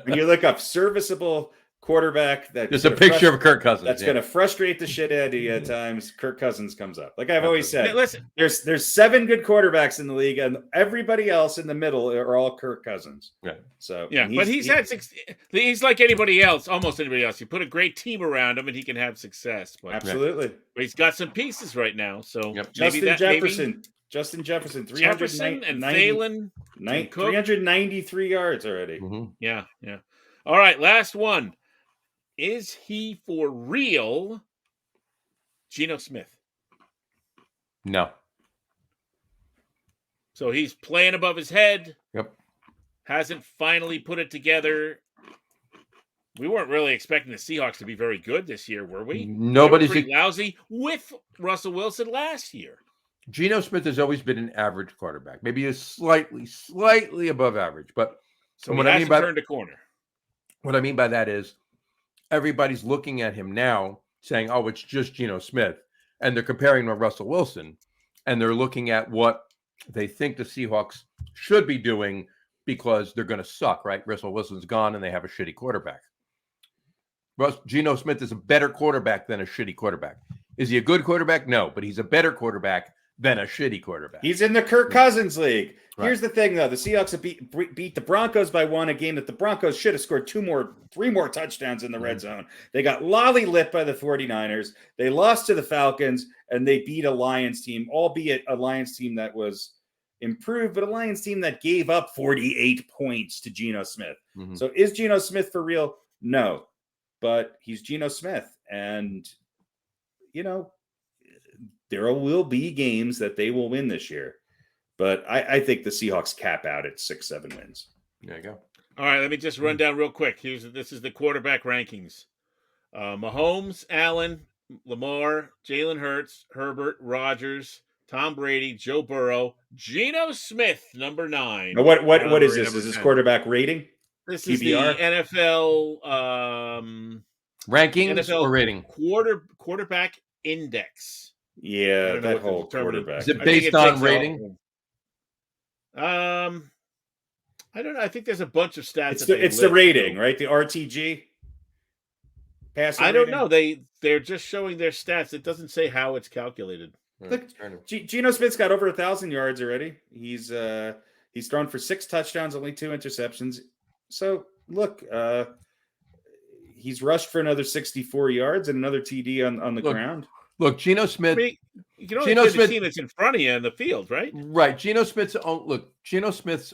Speaker 3: When you look up serviceable quarterback,
Speaker 2: there's a picture of Kirk Cousins.
Speaker 3: That's going to frustrate the shit out of you at times. Kirk Cousins comes up. Like I've always said,
Speaker 4: listen,
Speaker 3: there's 7 good quarterbacks in the league, and everybody else in the middle are all Kirk Cousins.
Speaker 2: Right.
Speaker 3: So
Speaker 4: but he's like anybody else, almost anybody else. You put a great team around him, and he can have success. But,
Speaker 3: absolutely.
Speaker 4: But he's got some pieces right now. So
Speaker 3: Justin Jefferson, 393
Speaker 4: and Thielen,
Speaker 3: 393 yards already.
Speaker 2: Mm-hmm.
Speaker 4: Yeah. All right, last one. Is he for real? Geno Smith.
Speaker 2: No.
Speaker 4: So he's playing above his head.
Speaker 2: Yep.
Speaker 4: Hasn't finally put it together. We weren't really expecting the Seahawks to be very good this year, were we?
Speaker 2: Nobody's
Speaker 4: pretty lousy with Russell Wilson last year.
Speaker 2: Geno Smith has always been an average quarterback, maybe a slightly above average. But
Speaker 4: so what I mean by turned a corner.
Speaker 2: What I mean by that is everybody's looking at him now saying, "Oh, it's just Geno Smith," and they're comparing him to Russell Wilson, and they're looking at what they think the Seahawks should be doing because they're going to suck, right? Russell Wilson's gone, and they have a shitty quarterback. Geno Smith is a better quarterback than a shitty quarterback. Is he a good quarterback? No, but he's a better quarterback than a shitty quarterback.
Speaker 3: He's in the Kirk Cousins league.
Speaker 2: Right.
Speaker 3: Here's the thing, though. The Seahawks have beat the Broncos by 1, a game that the Broncos should have scored 3 more touchdowns in the red zone. They got lolly-lipped by the 49ers. They lost to the Falcons, and they beat a Lions team, albeit a Lions team that was improved, but a Lions team that gave up 48 points to Geno Smith. Mm-hmm. So is Geno Smith for real? No. But he's Geno Smith. And, there will be games that they will win this year. But I think the Seahawks cap out at 6-7 wins.
Speaker 2: There you go.
Speaker 4: All right, let me just run down real quick. This is the quarterback rankings. Mahomes, Allen, Lamar, Jalen Hurts, Herbert, Rodgers, Tom Brady, Joe Burrow, Geno Smith, number 9.
Speaker 3: Now what is this? Is this quarterback rating?
Speaker 4: This is PBR? The NFL
Speaker 2: rankings or rating?
Speaker 4: Quarterback index. I
Speaker 3: Yeah,
Speaker 4: don't know
Speaker 3: that
Speaker 4: what the
Speaker 3: whole
Speaker 4: determinant-
Speaker 3: quarterback.
Speaker 2: Is it
Speaker 4: I think
Speaker 2: based
Speaker 4: it
Speaker 2: on
Speaker 4: takes
Speaker 2: rating?
Speaker 4: I don't know. I think there's a bunch of stats.
Speaker 3: It's
Speaker 4: that
Speaker 3: the
Speaker 4: they
Speaker 3: it's the
Speaker 4: list,
Speaker 3: rating,
Speaker 4: so-
Speaker 3: right? The RTG. Passer
Speaker 4: I don't
Speaker 3: rating?
Speaker 4: know. They're just showing their stats. It doesn't say how it's calculated.
Speaker 3: Look, Geno Smith's got over 1,000 yards already. He's thrown for 6 touchdowns, only 2 interceptions. So look, he's rushed for another 64 yards and another TD on the ground.
Speaker 2: Look, Geno
Speaker 4: I
Speaker 2: Smith.
Speaker 4: mean, you can only
Speaker 2: Geno
Speaker 4: play
Speaker 2: Smith-
Speaker 4: the team that's in front of you in the field, right?
Speaker 2: Right. Geno Smith's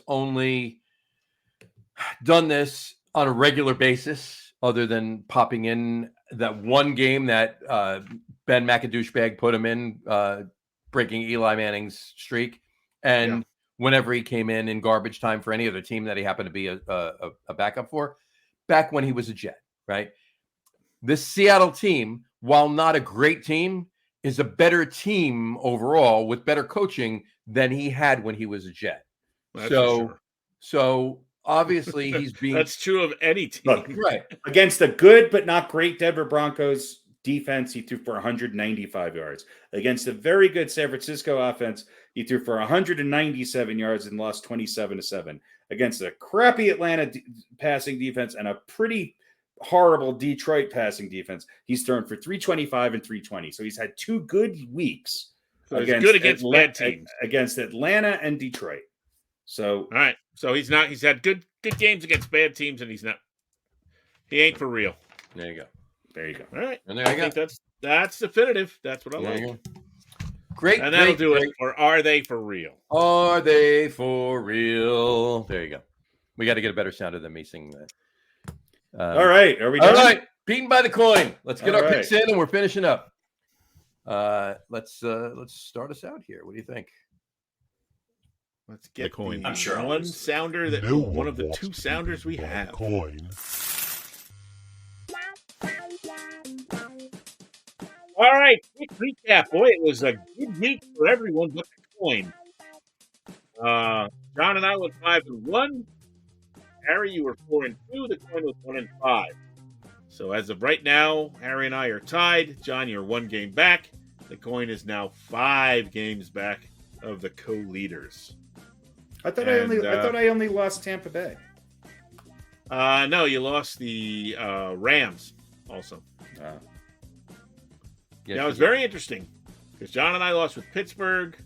Speaker 2: only done this on a regular basis, other than popping in that one game that Ben McAdouchebag put him in, breaking Eli Manning's streak. And whenever he came in garbage time for any other team that he happened to be a backup for, back when he was a Jet, right? This Seattle team, while not a great team, is a better team overall with better coaching than he had when he was a Jet.
Speaker 4: That's for sure.
Speaker 2: So obviously he's being
Speaker 4: That's true of any team.
Speaker 3: Look,
Speaker 2: right.
Speaker 3: Against a good but not great Denver Broncos defense, he threw for 195 yards. Against a very good San Francisco offense, he threw for 197 yards and lost 27-7. Against a crappy Atlanta passing defense and a pretty horrible Detroit passing defense, he's thrown for 325 and 320. So he's had 2 good weeks
Speaker 4: So he's good against bad teams.
Speaker 3: against Atlanta and Detroit. So
Speaker 4: All right. So he's had good games against bad teams, and he ain't for real.
Speaker 2: There you go.
Speaker 3: there you go.
Speaker 4: All right.
Speaker 2: And there
Speaker 4: I
Speaker 2: you go.
Speaker 4: think that's definitive. That's what I
Speaker 2: There you
Speaker 4: like.
Speaker 2: go. Great.
Speaker 4: And that'll
Speaker 2: great,
Speaker 4: do
Speaker 2: great.
Speaker 4: it. Or are they for real?
Speaker 2: Are they for real? There you go. We got to get a better sounder than me singing that.
Speaker 3: All right, are we
Speaker 2: All
Speaker 3: done?
Speaker 2: right. Beaten by the coin. Let's get
Speaker 3: All
Speaker 2: our
Speaker 3: right.
Speaker 2: picks in and we're finishing up. Let's start us out here. What do you think?
Speaker 4: Let's get
Speaker 1: coin.
Speaker 3: I'm sure I'll
Speaker 4: one
Speaker 3: lose.
Speaker 4: sounder that
Speaker 1: No
Speaker 4: one of the
Speaker 1: wants
Speaker 4: 2
Speaker 1: to
Speaker 4: sounders we
Speaker 1: beat by
Speaker 4: have.
Speaker 1: Coin.
Speaker 4: All right, quick recap. Boy, it was a good week for everyone but the coin. John and I went 5-1. Harry, you were 4-2. The coin was 1-5. So as of right now, Harry and I are tied. John, you're 1 game back. The coin is now 5 games back of the co-leaders.
Speaker 3: I thought
Speaker 4: And,
Speaker 3: I only lost Tampa Bay.
Speaker 4: No, you lost the Rams also.
Speaker 2: Yes,
Speaker 4: Yeah, it was
Speaker 2: you did.
Speaker 4: very interesting because John and I lost with Pittsburgh.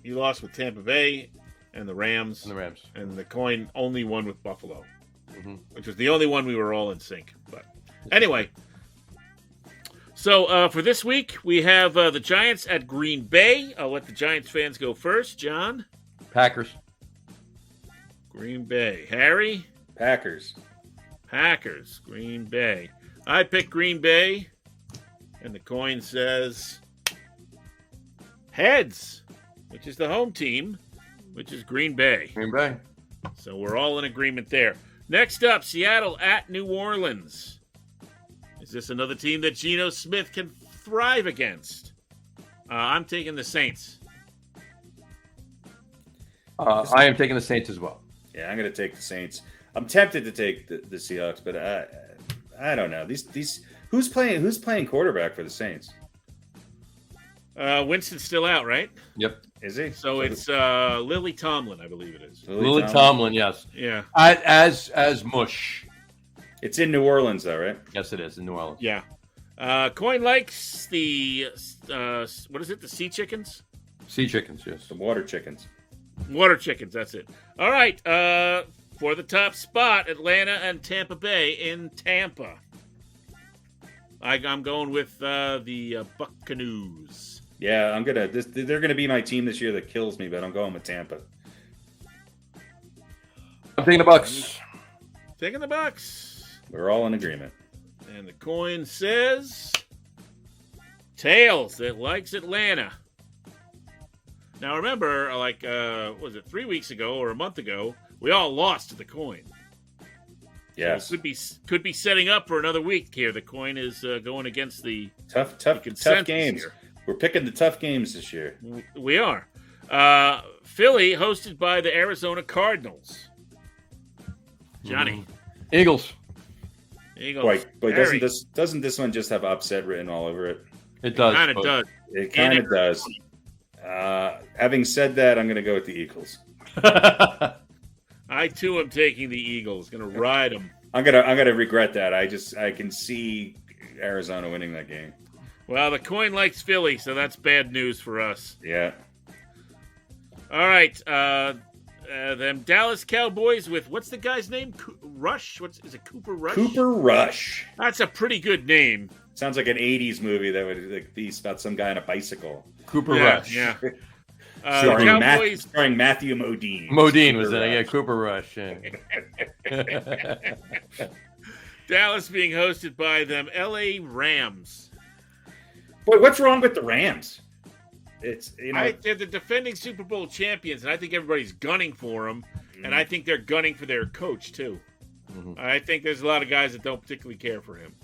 Speaker 4: You lost with Tampa Bay and the Rams,
Speaker 2: And the Rams.
Speaker 4: and the coin only won with Buffalo,
Speaker 2: Mhm.
Speaker 4: which was the only one we were all in sync. But anyway, so for this week we have the Giants at Green Bay. I'll let the Giants fans go first. John,
Speaker 2: Packers.
Speaker 4: Green Bay. Harry,
Speaker 3: Packers.
Speaker 4: Packers. Green Bay. I pick Green Bay, and the coin says heads, which is the home team, which is Green Bay.
Speaker 2: Green Bay.
Speaker 4: So we're all in agreement there. Next up, Seattle at New Orleans. Is this another team that Geno Smith can thrive against? I'm taking the Saints.
Speaker 2: I am taking the Saints as well.
Speaker 3: Yeah, I'm going to take the Saints. I'm tempted to take the Seahawks, but I don't know. These who's playing quarterback for the Saints?
Speaker 4: Winston's still out, right?
Speaker 2: Yep.
Speaker 3: Is he?
Speaker 4: So it's Lily Tomlin, I believe it is.
Speaker 2: Lily Tomlin, yes.
Speaker 4: Yeah.
Speaker 2: As Mush.
Speaker 3: It's in New Orleans, though, right?
Speaker 2: Yes, it is in New Orleans.
Speaker 4: Yeah. Coin likes the, what is it, the Sea Chickens?
Speaker 2: Sea chickens, yes.
Speaker 3: The Water Chickens.
Speaker 4: Water Chickens, that's it. All right, for the top spot, Atlanta and Tampa Bay in Tampa. I'm going with the Buccaneers.
Speaker 3: Yeah, they're gonna be my team this year that kills me, but I'm going with Tampa.
Speaker 2: I'm taking the Bucks.
Speaker 4: Taking the Bucks.
Speaker 3: We're all in agreement.
Speaker 4: And the coin says tails. It likes Atlanta. Now remember, like, was it 3 weeks ago or a month ago? We all lost to the coin.
Speaker 3: Yes.
Speaker 4: So could be setting up for another week here. The coin is going against the
Speaker 3: Tough
Speaker 4: consensus
Speaker 3: games.
Speaker 4: here.
Speaker 3: We're picking the tough games this year.
Speaker 4: We are. Philly, hosted by the Arizona Cardinals. Johnny.
Speaker 2: Eagles.
Speaker 3: Boy,
Speaker 4: Harry.
Speaker 3: doesn't this one just have upset written all over it?
Speaker 2: It does.
Speaker 4: Kind of does.
Speaker 3: It kind of does. Having said that, I'm going to go with the Eagles.
Speaker 4: I too am taking the Eagles. Going to ride them.
Speaker 3: I'm gonna regret that. I can see Arizona winning that game.
Speaker 4: Well, the coin likes Philly, so that's bad news for us.
Speaker 3: Yeah.
Speaker 4: All right. Them Dallas Cowboys with, what's the guy's name? Rush? Is it Cooper Rush?
Speaker 3: Cooper Rush.
Speaker 4: That's a pretty good name.
Speaker 3: Sounds like an 80s movie that would be about some guy on a bicycle.
Speaker 2: Cooper Rush.
Speaker 4: Yeah.
Speaker 3: Starring,
Speaker 4: Cowboys.
Speaker 3: starring Matthew Modine.
Speaker 2: Modine was in it. Yeah, Cooper Rush. Yeah.
Speaker 4: Dallas being hosted by them LA Rams.
Speaker 3: Boy, what's wrong with the Rams? It's
Speaker 4: They're the defending Super Bowl champions, and I think everybody's gunning for them, and I think they're gunning for their coach too.
Speaker 2: Mhm.
Speaker 4: I think there's a lot of guys that don't particularly care for him.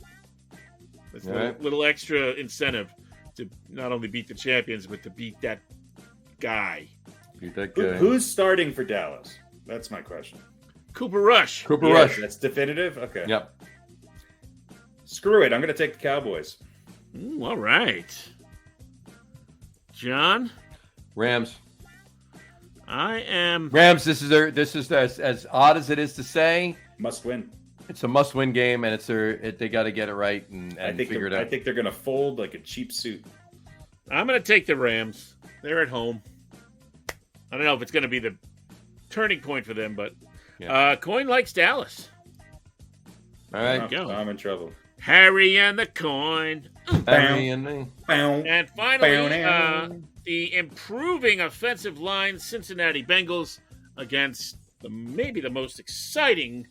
Speaker 4: It's a
Speaker 2: Right.
Speaker 4: little extra incentive to not only beat the champions, but to beat that guy.
Speaker 2: Beat that guy.
Speaker 3: who's starting for Dallas? That's my question.
Speaker 4: Cooper Rush.
Speaker 2: Cooper
Speaker 3: Yeah,
Speaker 2: Rush.
Speaker 3: That's definitive? Okay.
Speaker 2: Yep.
Speaker 3: Screw it. I'm going to take the Cowboys.
Speaker 4: Ooh, all right. John,
Speaker 2: Rams.
Speaker 4: I am.
Speaker 2: Rams. This is as odd as it is to say.
Speaker 3: Must win.
Speaker 2: It's a must-win game, and they got to get it right and
Speaker 3: I think
Speaker 2: figure it out.
Speaker 3: I think they're going to fold like a cheap suit.
Speaker 4: I'm going to take the Rams. They're at home. I don't know if it's going to be the turning point for them, but Coin likes Dallas.
Speaker 2: All right.
Speaker 4: go.
Speaker 3: I'm in trouble.
Speaker 4: Harry and the Coin.
Speaker 2: Harry and me.
Speaker 4: And finally, the improving offensive line Cincinnati Bengals against maybe the most exciting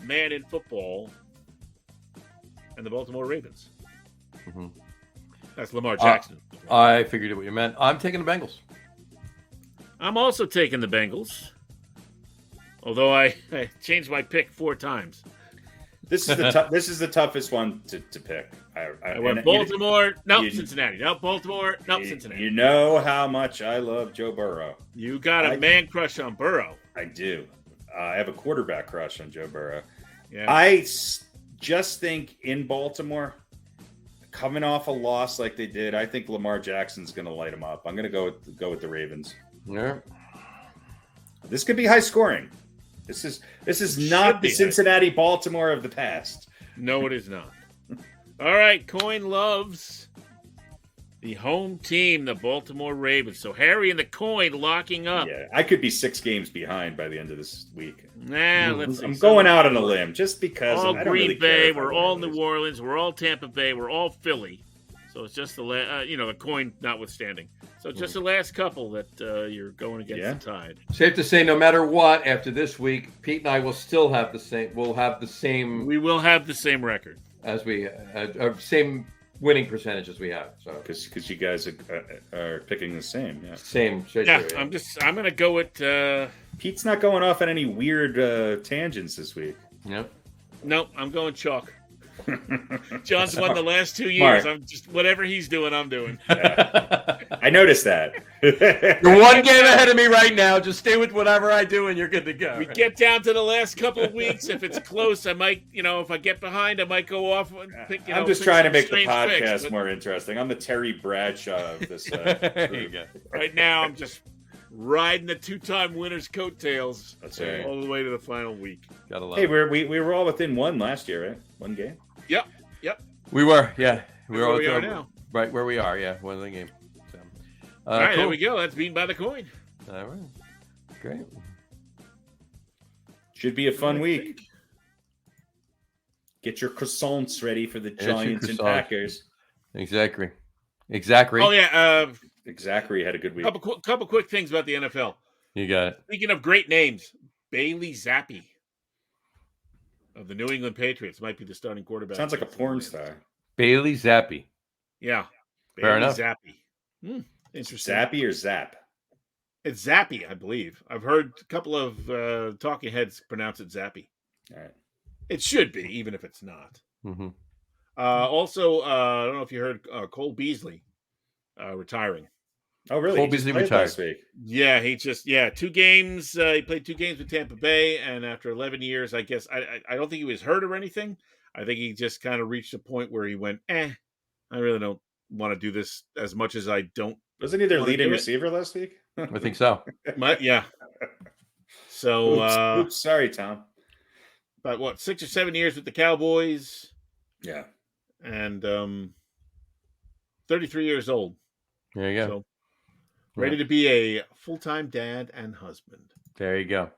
Speaker 4: man in football and the Baltimore Ravens.
Speaker 2: Mhm.
Speaker 4: That's Lamar Jackson.
Speaker 2: I figured out what you meant. I'm taking the Bengals.
Speaker 4: I'm also taking the Bengals, although I changed my pick 4 times.
Speaker 3: This is the toughest one to pick.
Speaker 4: I went Baltimore.
Speaker 3: you-
Speaker 4: Cincinnati. No, Baltimore. No, Cincinnati.
Speaker 3: You know how much I love Joe Burrow.
Speaker 4: You got a man crush on Burrow.
Speaker 3: I do. I have a quarterback crush on Joe Burrow.
Speaker 4: Yeah.
Speaker 3: I just think in Baltimore, coming off a loss like they did, I think Lamar Jackson's going to light them up. I'm going to go with the Ravens.
Speaker 2: Yeah.
Speaker 3: This could be high scoring. This is not the Cincinnati Baltimore of the past.
Speaker 4: No, it is not. All right, Coin loves the home team, the Baltimore Ravens. So Harry and the Coin locking up.
Speaker 3: Yeah, I could be 6 games behind by the end of this week.
Speaker 4: Nah, let's see.
Speaker 3: I'm going out on a limb just because
Speaker 4: all
Speaker 3: I don't
Speaker 4: Green
Speaker 3: really care
Speaker 4: Bay,
Speaker 3: if I
Speaker 4: we're
Speaker 3: win
Speaker 4: all
Speaker 3: or
Speaker 4: New
Speaker 3: lose.
Speaker 4: Orleans, we're all Tampa Bay, we're all Philly. So it's just the Coin notwithstanding. So just the last couple that you're going against the Tide.
Speaker 2: Safe to say, no matter what, after this week, Pete and I will still have the same. We'll have the same.
Speaker 4: We will have the same record
Speaker 2: as we same winning percentage as we have. So
Speaker 3: because you guys are picking the same. Yeah.
Speaker 2: Same.
Speaker 4: Yeah, I'm going to go with.
Speaker 3: Pete's not going off on any weird tangents this week.
Speaker 2: Yep.
Speaker 4: Nope, I'm going chalk. John's won the last 2 years. I'm just whatever he's doing, I'm doing.
Speaker 3: I noticed that.
Speaker 2: You're 1 game ahead of me right now. Just stay with whatever I do, and you're good to go.
Speaker 4: We get down to the last couple of weeks. If it's close, I might, if I get behind, I might go off and pick.
Speaker 3: I'm just trying to make the podcast
Speaker 4: picks,
Speaker 3: more interesting. I'm the Terry Bradshaw of this.
Speaker 2: There you go.
Speaker 4: Right now, I'm just riding the 2-time winner's coattails.
Speaker 3: That's right.
Speaker 4: All the way to the final week.
Speaker 2: Gotta love
Speaker 3: Hey,
Speaker 2: it.
Speaker 3: we were all within 1 last year, right? 1 game.
Speaker 4: Yep.
Speaker 2: We were, yeah.
Speaker 4: Where
Speaker 2: all
Speaker 4: we are now.
Speaker 2: Right where we are, yeah. 1 of the game. So,
Speaker 4: All right,
Speaker 2: cool.
Speaker 4: there we go. That's beaten by the Coin.
Speaker 2: All right. Great.
Speaker 3: Should be a fun week. Get your croissants ready for the Giants and Packers.
Speaker 2: Exactly.
Speaker 4: Oh yeah.
Speaker 3: Zachary had a good week.
Speaker 4: Couple quick things about the NFL.
Speaker 2: You got it.
Speaker 4: Speaking of great names, Bailey Zappi of the New England Patriots might be the starting quarterback.
Speaker 3: Sounds like a porn star.
Speaker 2: Bailey Zappi.
Speaker 4: Yeah.
Speaker 2: Fair enough.
Speaker 4: Zappi. Interesting.
Speaker 3: Zappy or Zap?
Speaker 4: It's Zappi, I believe. I've heard a couple of talking heads pronounce it Zappi.
Speaker 3: All right.
Speaker 4: It should be, even if it's not.
Speaker 2: Mm-hmm.
Speaker 4: Also, I don't know if you heard Cole Beasley retiring.
Speaker 3: Oh, really?
Speaker 2: Cole
Speaker 3: He just
Speaker 2: Beasley
Speaker 3: played
Speaker 2: retired.
Speaker 3: last week.
Speaker 4: Yeah, he just 2 games. He played 2 games with Tampa Bay, and after 11 years, I guess I don't think he was hurt or anything. I think he just kind of reached a point where he went, I really don't want to do this as much as I don't.
Speaker 3: Wasn't he their
Speaker 4: wanna
Speaker 3: leading
Speaker 4: do it."
Speaker 3: receiver last week?
Speaker 2: I think so.
Speaker 4: Yeah. So,
Speaker 3: Oops, sorry, Tom.
Speaker 4: about what, 6 or 7 years with the Cowboys,
Speaker 3: Yeah.
Speaker 4: and 33 years old.
Speaker 2: There you go.
Speaker 4: So ready to be a full-time dad and husband.
Speaker 2: There you go.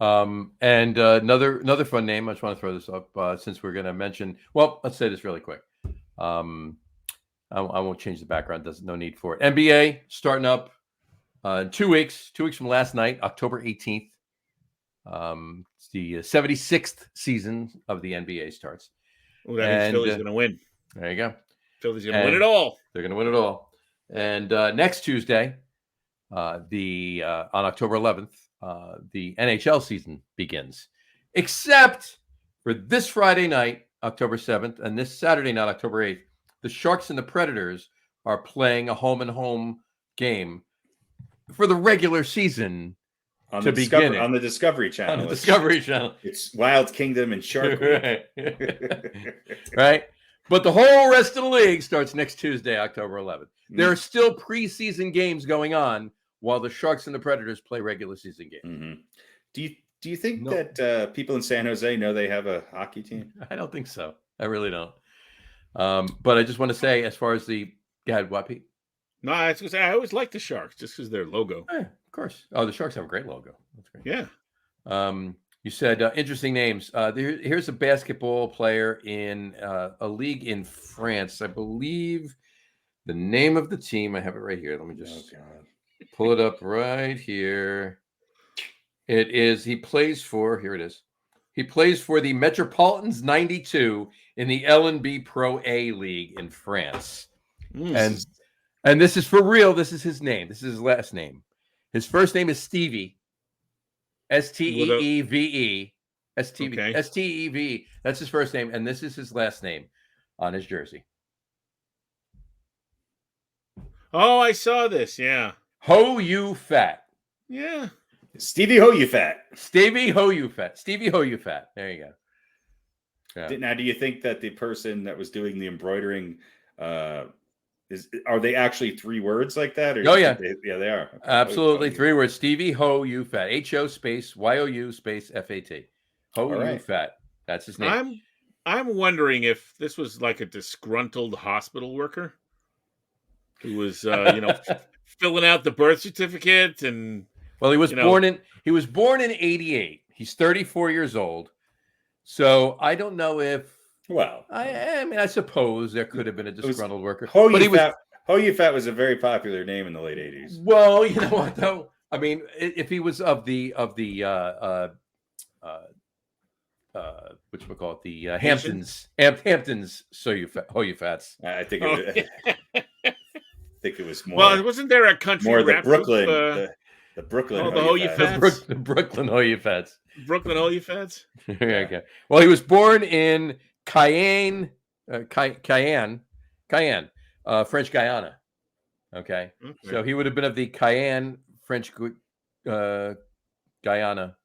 Speaker 2: And another fun name. I just want to throw this up since we're going to mention. Well, let's say this really quick. I won't change the background. There's no need for it. NBA starting up in 2 weeks. 2 weeks from last night, October 18th. It's the 76th season of the NBA starts.
Speaker 4: Oh, that means Philly's going to win.
Speaker 2: There you go.
Speaker 4: Philly's going to win it all.
Speaker 2: They're going to win it all. And next Tuesday, on October 11th, the NHL season begins. Except for this Friday night, October 7th, and this Saturday night, October 8th, the Sharks and the Predators are playing a home-and-home game for the regular season
Speaker 3: On
Speaker 2: to
Speaker 3: the
Speaker 2: begin
Speaker 3: on the Discovery Channel.
Speaker 2: on the Discovery Channel.
Speaker 3: It's Wild Kingdom and Shark Week.
Speaker 2: Right? But the whole rest of the league starts next Tuesday, October 11th. There are still preseason games going on while the Sharks and the Predators play regular season games.
Speaker 3: Mm-hmm. Do you think that people in San Jose know they have a hockey team?
Speaker 2: I don't think so. I really don't. But I just want to say, as far as the what, Pete?
Speaker 4: No, I was going to say, I always like the Sharks just because their logo.
Speaker 2: Yeah, of course. Oh, the Sharks have a great logo. That's great.
Speaker 4: Yeah.
Speaker 2: You said interesting names. Here's a basketball player in a league in France. I believe the name of the team. I have it right here. Let me just pull it up right here. It is. He plays for. Here it is. He plays for the Metropolitans 92 in the LNB Pro A League in France. And this is for real. This is his name. This is his last name. His first name is Stevie. Steeve. Steve. That's his first name, and this is his last name on his jersey.
Speaker 4: Oh, I saw this. Yeah.
Speaker 2: Ho you fat.
Speaker 4: Yeah.
Speaker 3: Stevie Ho you fat.
Speaker 2: Stevie Ho you fat. Stevie Ho you fat. There you go. Yeah.
Speaker 3: Now, do you think that the person that was doing the embroidering are they actually 3 words like that? Or
Speaker 2: Oh yeah,
Speaker 3: they are. Okay.
Speaker 2: Absolutely 3 words. Stevie Ho you fat. HO space YOU space FAT. Ho you fat. That's his name.
Speaker 4: I'm wondering if this was like a disgruntled hospital worker who was filling out the birth certificate and.
Speaker 2: Well, he was born in 88. He's 34 years old. So I don't know if.
Speaker 3: Well,
Speaker 2: I mean, I suppose there could have been a disgruntled worker.
Speaker 3: Ho you fat was a very popular name in the late 80s.
Speaker 2: Well, you know what though? I mean, if he was of the whatchamacallit, the Hamptons, Ho you fats.
Speaker 3: I think it was, I think it was more.
Speaker 4: Well, wasn't there a country
Speaker 3: more
Speaker 4: rap
Speaker 3: the Brooklyn,
Speaker 4: group,
Speaker 3: the Brooklyn
Speaker 4: Ho you fats?
Speaker 2: The Brooklyn Ho you fats.
Speaker 4: Brooklyn Ho you fats.
Speaker 2: Okay. Well, he was born in Cayenne, French Guiana. Okay. So he would have been of the Cayenne, French Guyana.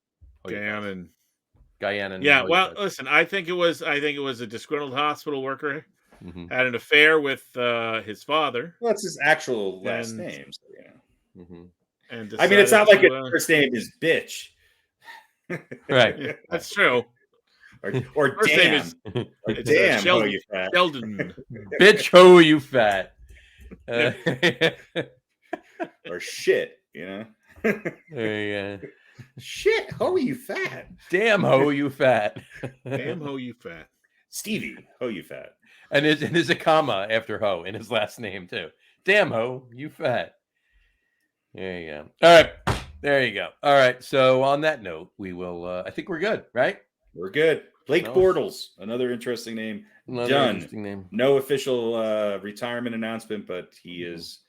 Speaker 2: Guyana.
Speaker 4: Yeah. Well, listen. I think it was a disgruntled hospital worker had an affair with his father.
Speaker 3: Well, that's his actual last name. So,
Speaker 4: And
Speaker 3: I mean, it's not like his first name is bitch.
Speaker 2: Right.
Speaker 4: That's true.
Speaker 3: Or damn. Damn,
Speaker 4: Sheldon,
Speaker 3: ho you fat.
Speaker 4: Sheldon.
Speaker 2: Bitch, ho you fat.
Speaker 3: Or shit,
Speaker 2: There you go.
Speaker 3: Shit, ho you fat.
Speaker 2: Damn, ho you fat.
Speaker 4: Damn, ho you fat.
Speaker 3: Stevie, ho you fat.
Speaker 2: And there's a comma after ho in his last name too. Damn, ho you fat. There you go. All right. There you go. All right. So on that note, we will. I think we're good, right?
Speaker 3: We're good. Blake Bortles, another interesting name. Done.
Speaker 2: Interesting name.
Speaker 3: No official retirement announcement, but he is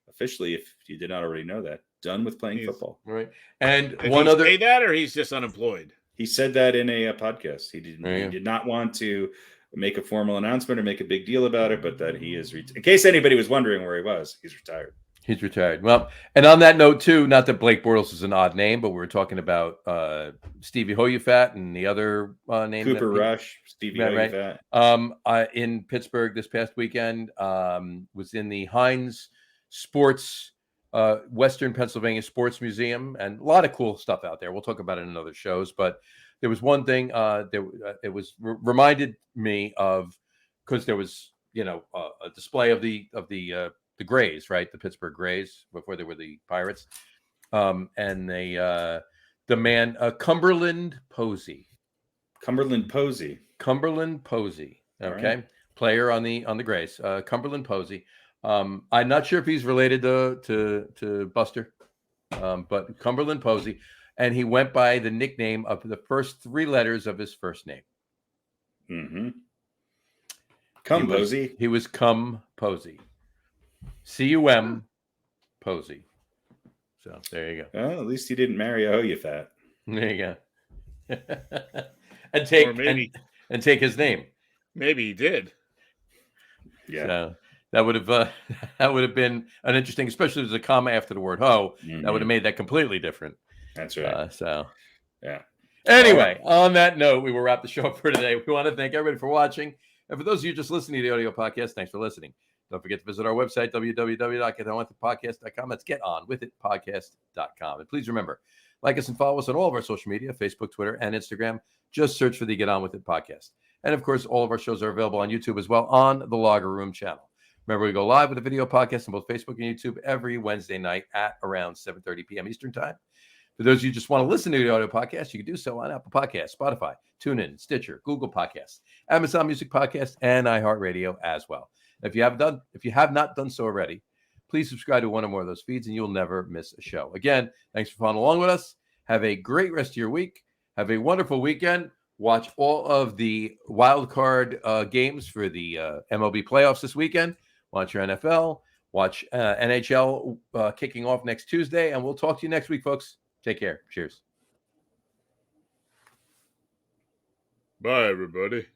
Speaker 3: officially, if you did not already know that, done with playing football.
Speaker 2: Right. And
Speaker 4: Did
Speaker 2: one
Speaker 4: he
Speaker 2: other.
Speaker 4: say that, or he's just unemployed?
Speaker 3: He said that in a podcast. He did not want to make a formal announcement or make a big deal about it, but that he is. In case anybody was wondering where he was, he's retired.
Speaker 2: He's retired. Well, and on that note, too, not that Blake Bortles is an odd name, but we were talking about Stevie Hoyufat and the other name.
Speaker 3: Cooper Rush, Stevie
Speaker 2: right.
Speaker 3: Hoyufat.
Speaker 2: In Pittsburgh this past weekend, was in the Heinz Sports, Western Pennsylvania Sports Museum, and a lot of cool stuff out there. We'll talk about it in other shows, but there was one thing it was reminded me of, because there was, a display of the Grays, right? The Pittsburgh Grays before they were the Pirates. And the man, Cumberland Posey.
Speaker 3: Cumberland Posey.
Speaker 2: Okay.
Speaker 3: Right.
Speaker 2: Player on the Grays. Cumberland Posey. I'm not sure if he's related to Buster, but Cumberland Posey. And he went by the nickname of the first 3 letters of his first name.
Speaker 3: Mm-hmm.
Speaker 2: Posey. He was Cum Posey. C-U-M Posey. So there you go.
Speaker 3: Well, at least he didn't marry a Hoyufat.
Speaker 2: There you go. and take his name.
Speaker 4: Maybe he did.
Speaker 3: Yeah.
Speaker 2: So that would have been an interesting, especially if there's a comma after the word ho.
Speaker 3: Mm-hmm.
Speaker 2: That would have made that completely different.
Speaker 3: That's right.
Speaker 2: Yeah. Anyway, on that note, we will wrap the show up for today. We want to thank everybody for watching. And for those of you just listening to the audio podcast, thanks for listening. Don't forget to visit our website, www.getonwithitpodcast.com. That's getonwithitpodcast.com. And please remember, like us and follow us on all of our social media, Facebook, Twitter, and Instagram. Just search for the Get On With It podcast. And, of course, all of our shows are available on YouTube as well on the Logger Room channel. Remember, we go live with a video podcast on both Facebook and YouTube every Wednesday night at around 7:30 p.m. Eastern Time. For those of you who just want to listen to the audio podcast, you can do so on Apple Podcasts, Spotify, TuneIn, Stitcher, Google Podcasts, Amazon Music Podcasts, and iHeartRadio as well. If you have not done so already, please subscribe to one or more of those feeds, and you'll never miss a show. Again, thanks for following along with us. Have a great rest of your week. Have a wonderful weekend. Watch all of the wild card games for the MLB playoffs this weekend. Watch your NFL. Watch NHL kicking off next Tuesday, and we'll talk to you next week, folks. Take care. Cheers.
Speaker 4: Bye, everybody.